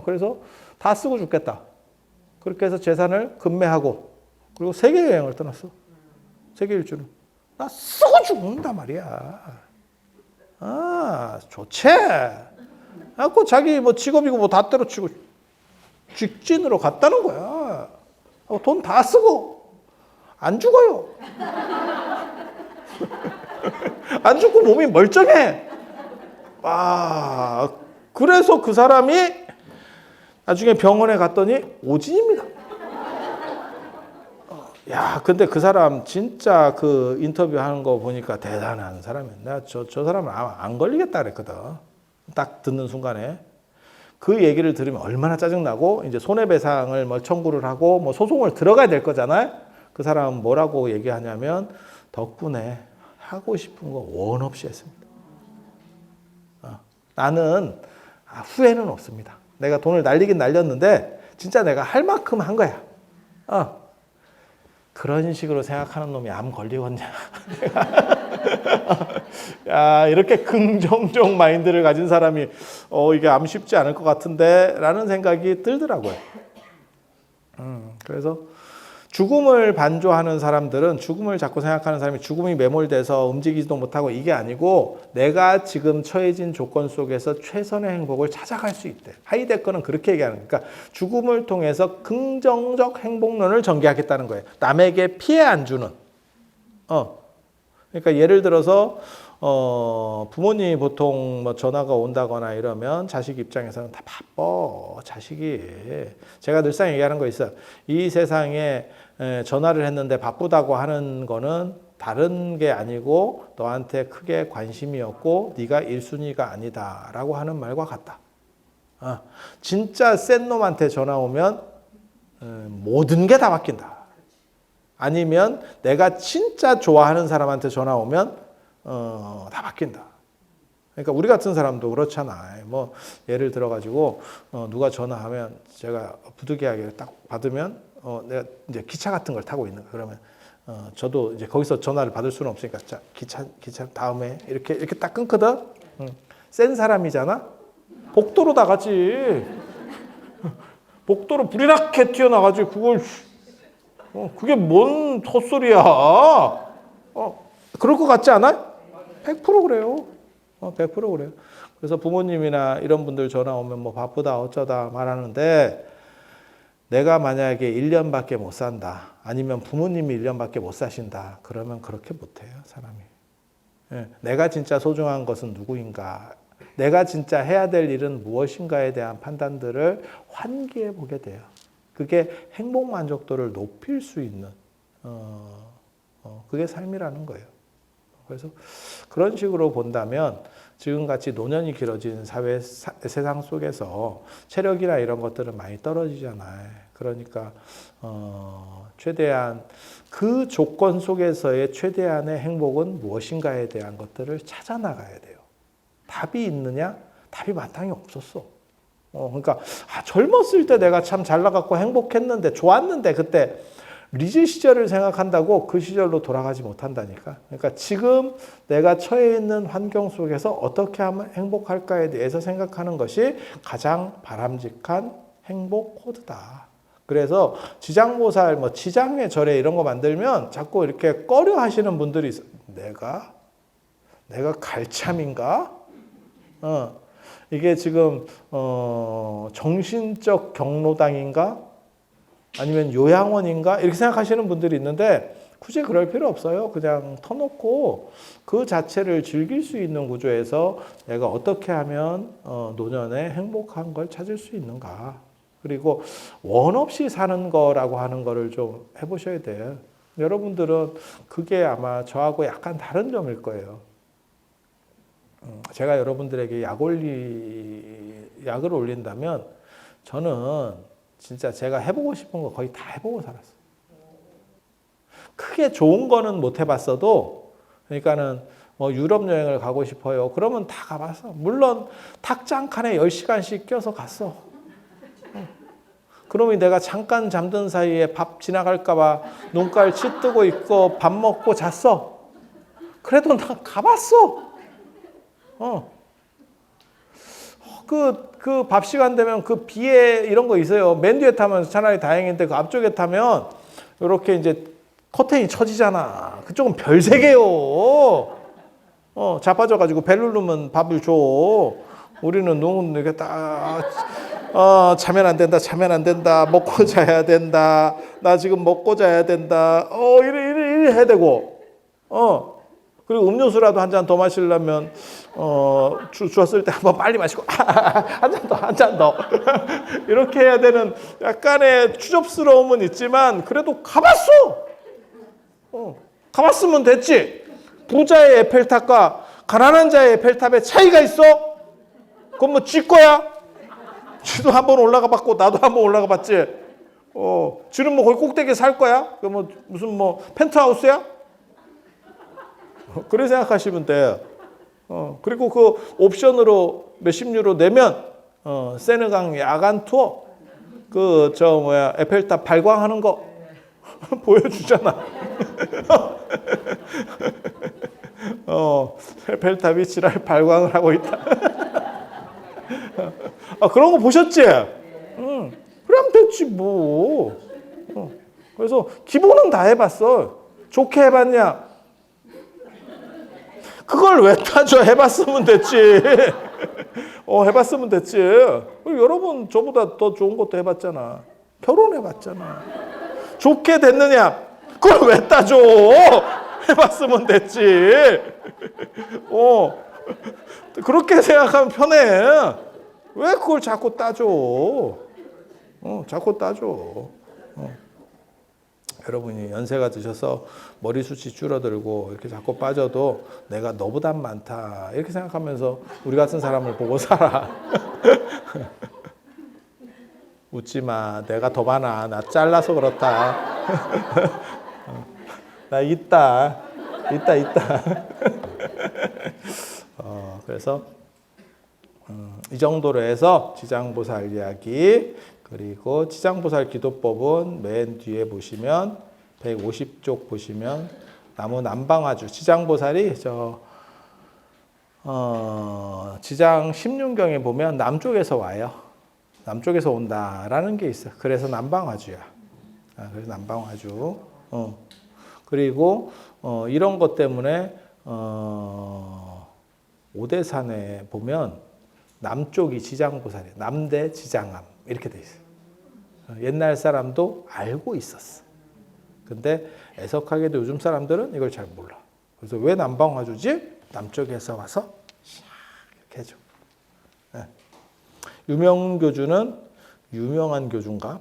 그래서 다 쓰고 죽겠다. 그렇게 해서 재산을 급매하고 그리고 세계 여행을 떠났어. 세계 일주를. 나 쓰고 죽는다 말이야. 아, 좋지. 그 자기 뭐 직업이고 뭐 다 때려치고 직진으로 갔다는 거야. 돈 다 쓰고 안 죽어요. 안 죽고 몸이 멀쩡해. 그래서 그 사람이 나중에 병원에 갔더니 오진입니다. 야, 근데 그 사람 진짜 그 인터뷰 하는 거 보니까 대단한 사람이야. 내가 저 사람은 안 걸리겠다 그랬거든. 딱 듣는 순간에. 그 얘기를 들으면 얼마나 짜증나고, 이제 손해배상을 뭐 청구를 하고, 뭐 소송을 들어가야 될 거잖아요. 그 사람은 뭐라고 얘기하냐면, 덕분에 하고 싶은 거 원 없이 했습니다. 나는 후회는 없습니다. 내가 돈을 날리긴 날렸는데, 진짜 내가 할 만큼 한 거야. 그런 식으로 생각하는 놈이 암 걸리겠냐. 야, 이렇게 긍정적 마인드를 가진 사람이 이게 암 쉽지 않을 것 같은데 라는 생각이 들더라고요. 그래서 죽음을 반조하는 사람들은, 죽음을 자꾸 생각하는 사람이 죽음이 매몰돼서 움직이지도 못하고 이게 아니고 내가 지금 처해진 조건 속에서 최선의 행복을 찾아갈 수 있대. 하이데거는 그렇게 얘기하는 거니까 죽음을 통해서 긍정적 행복론을 전개하겠다는 거예요. 남에게 피해 안 주는. 그러니까 예를 들어서 부모님이 보통 뭐 전화가 온다거나 이러면 자식 입장에서는 다 바빠. 자식이. 제가 늘상 얘기하는 거 있어요. 이 세상에 전화를 했는데 바쁘다고 하는 거는 다른 게 아니고 너한테 크게 관심이었고 네가 1순위가 아니다라고 하는 말과 같다. 진짜 센 놈한테 전화 오면 모든 게 다 바뀐다. 아니면 내가 진짜 좋아하는 사람한테 전화 오면 다 바뀐다. 그러니까 우리 같은 사람도 그렇잖아. 뭐 예를 들어가지고 누가 전화하면 제가 부득이하게 딱 받으면 내가 이제 기차 같은 걸 타고 있는 거야. 그러면 저도 이제 거기서 전화를 받을 수는 없으니까 자, 기차 다음에 이렇게 딱 끊거든. 센 사람이잖아. 복도로 나가지. 복도로 불이렇게 튀어나가지. 그걸 그게 뭔 헛소리야. 그럴 것 같지 않아요? 100% 그래요. 100% 그래요. 그래서 부모님이나 이런 분들 전화 오면 뭐 바쁘다 어쩌다 말하는데, 내가 만약에 1년밖에 못 산다. 아니면 부모님이 1년밖에 못 사신다. 그러면 그렇게 못해요, 사람이. 내가 진짜 소중한 것은 누구인가? 내가 진짜 해야 될 일은 무엇인가에 대한 판단들을 환기해 보게 돼요. 그게 행복 만족도를 높일 수 있는 그게 삶이라는 거예요. 그래서 그런 식으로 본다면 지금같이 노년이 길어진 세상 속에서 체력이나 이런 것들은 많이 떨어지잖아요. 그러니까 최대한 그 조건 속에서의 최대한의 행복은 무엇인가에 대한 것들을 찾아 나가야 돼요. 답이 있느냐? 답이 마땅히 없었어. 그러니까 젊었을 때 내가 참 잘 나갔고 행복했는데 좋았는데 그때 리즈 시절을 생각한다고 그 시절로 돌아가지 못한다니까. 그러니까 지금 내가 처해 있는 환경 속에서 어떻게 하면 행복할까에 대해서 생각하는 것이 가장 바람직한 행복 코드다. 그래서 지장보살, 뭐 지장의 절에 이런 거 만들면 자꾸 이렇게 꺼려 하시는 분들이 있어요. 내가 갈참인가? 이게 지금 정신적 경로당인가? 아니면 요양원인가? 이렇게 생각하시는 분들이 있는데 굳이 그럴 필요 없어요. 그냥 터놓고 그 자체를 즐길 수 있는 구조에서 내가 어떻게 하면 노년에 행복한 걸 찾을 수 있는가. 그리고 원 없이 사는 거라고 하는 거를 좀 해보셔야 돼요. 여러분들은 그게 아마 저하고 약간 다른 점일 거예요. 제가 여러분들에게 약을 올린다면 저는 진짜 제가 해보고 싶은 거 거의 다 해보고 살았어요. 크게 좋은 거는 못 해봤어도, 그러니까는 뭐 유럽 여행을 가고 싶어요. 그러면 다 가봤어. 물론 탁자 칸에 10시간씩 껴서 갔어. 그러면 내가 잠깐 잠든 사이에 밥 지나갈까봐 눈깔 뜨고 있고 밥 먹고 잤어. 그래도 나 가봤어. 그 밥 시간 되면 그 비에 이런 거 있어요. 맨 뒤에 타면 차라리 다행인데 그 앞쪽에 타면 이렇게 이제 커튼이 쳐지잖아. 그쪽은 별세계요. 자빠져가지고 벨 누르면 밥을 줘. 우리는 눈은 이렇게 딱, 자면 안 된다, 자면 안 된다, 먹고 자야 된다, 나 지금 먹고 자야 된다, 이래 해야 되고, 그리고 음료수라도 한 잔 더 마시려면, 주었을 때 한번 빨리 마시고, 한 잔 더. 이렇게 해야 되는 약간의 추접스러움은 있지만, 그래도 가봤어! 가봤으면 됐지. 부자의 에펠탑과 가난한 자의 에펠탑에 차이가 있어? 그건 뭐 쥐 거야? 쥐도 한번 올라가 봤고 나도 한번 올라가 봤지. 쥐는 뭐 거기 꼭대기에 살 거야? 그 뭐 무슨 뭐 펜트하우스야? 그래 생각하시면 돼. 그리고 그 옵션으로 몇십 유로 내면 세느강 야간 투어 에펠탑 발광하는 거 보여주잖아. 에펠탑이 지랄 발광을 하고 있다. 그런 거 보셨지? 그럼 됐지 뭐. 그래서 기본은 다 해봤어. 좋게 해봤냐? 그걸 왜 따져? 해봤으면 됐지. 해봤으면 됐지. 여러분 저보다 더 좋은 것도 해봤잖아. 결혼해봤잖아. 좋게 됐느냐? 그걸 왜 따져? 해봤으면 됐지. 그렇게 생각하면 편해. 왜 그걸 자꾸 따져? 자꾸 따져. 여러분이 연세가 드셔서 머리숱이 줄어들고 이렇게 자꾸 빠져도 내가 너보단 많다 이렇게 생각하면서 우리 같은 사람을 보고 살아. 웃지 마. 내가 더 많아. 나 잘라서 그렇다. 나 있다. 그래서 이 정도로 해서 지장보살 이야기, 그리고 지장보살 기도법은 맨 뒤에 보시면 150쪽 보시면 나무 남방화주 지장보살이 지장 16경에 보면 남쪽에서 와요. 남쪽에서 온다라는 게 있어. 그래서 남방화주야. 그래서 남방화주. 그리고 이런 것 때문에 오대산에 보면 남쪽이 지장보살이에요. 남대 지장암 이렇게 돼 있어요. 옛날 사람도 알고 있었어. 근데 애석하게도 요즘 사람들은 이걸 잘 몰라. 그래서 왜 남방화주지? 남쪽에서 와서 이렇게 해줘. 유명교주는 유명한 교주인가?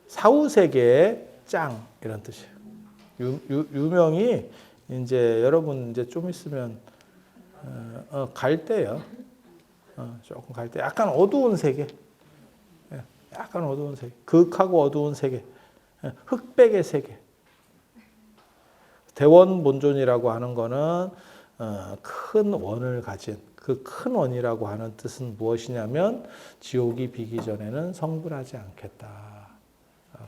사후세계의 짱 이런 뜻이에요. 유명이 이제 여러분 이제 좀 있으면 갈 때요. 조금 갈 때 약간 어두운 세계. 약간 어두운 세계. 극하고 어두운 세계. 흑백의 세계. 대원본존이라고 하는 거는 큰 원을 가진 그 큰 원이라고 하는 뜻은 무엇이냐면 지옥이 비기 전에는 성불하지 않겠다.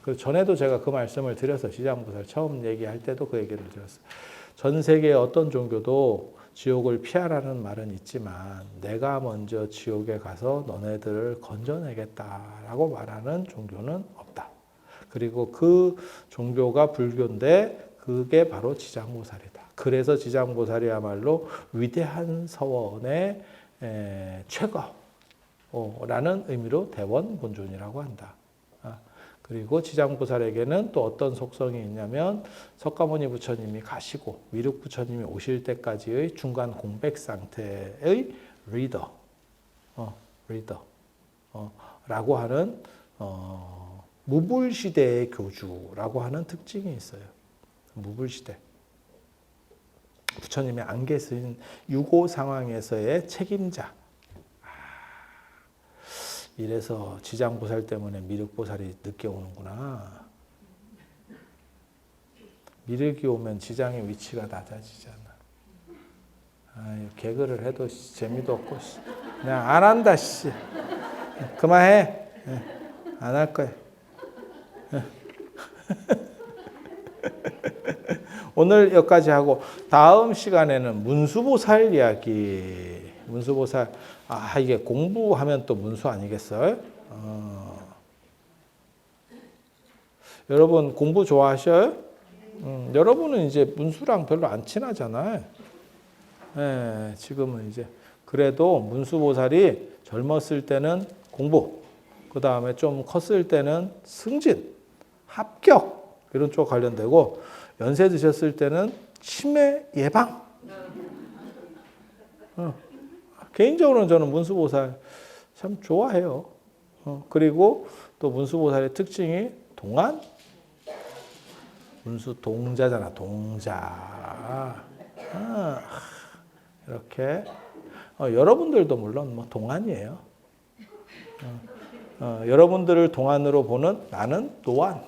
그 전에도 제가 그 말씀을 드려서 지장보살 처음 얘기할 때도 그 얘기를 드렸어요. 전 세계의 어떤 종교도 지옥을 피하라는 말은 있지만 내가 먼저 지옥에 가서 너네들을 건져내겠다라고 말하는 종교는 없다. 그리고 그 종교가 불교인데 그게 바로 지장보살이다. 그래서 지장보살이야말로 위대한 서원의 최고라는 의미로 대원본존이라고 한다. 그리고 지장보살에게는 또 어떤 속성이 있냐면 석가모니 부처님이 가시고 미륵 부처님이 오실 때까지의 중간 공백 상태의 리더, 라고 하는 무불시대의 교주라고 하는 특징이 있어요. 무불시대. 부처님이 안 계신 유고 상황에서의 책임자. 이래서 지장보살 때문에 미륵보살이 늦게 오는구나. 미륵이 오면 지장의 위치가 낮아지잖아. 아유, 개그를 해도 재미도 없고 그냥 안 한다. 씨. 그만해. 안 할 거야. 오늘 여기까지 하고 다음 시간에는 문수보살 이야기. 문수보살. 이게 공부하면 또 문수 아니겠어요? 여러분 공부 좋아하셔요? 여러분은 이제 문수랑 별로 안 친하잖아요. 네, 지금은 이제 그래도 문수보살이 젊었을 때는 공부, 그 다음에 좀 컸을 때는 승진, 합격 이런 쪽 관련되고 연세 드셨을 때는 치매 예방. 개인적으로는 저는 문수보살 참 좋아해요. 그리고 또 문수보살의 특징이 동안, 문수 동자잖아, 동자. 이렇게 여러분들도 물론 뭐 동안이에요. 여러분들을 동안으로 보는 나는 노안.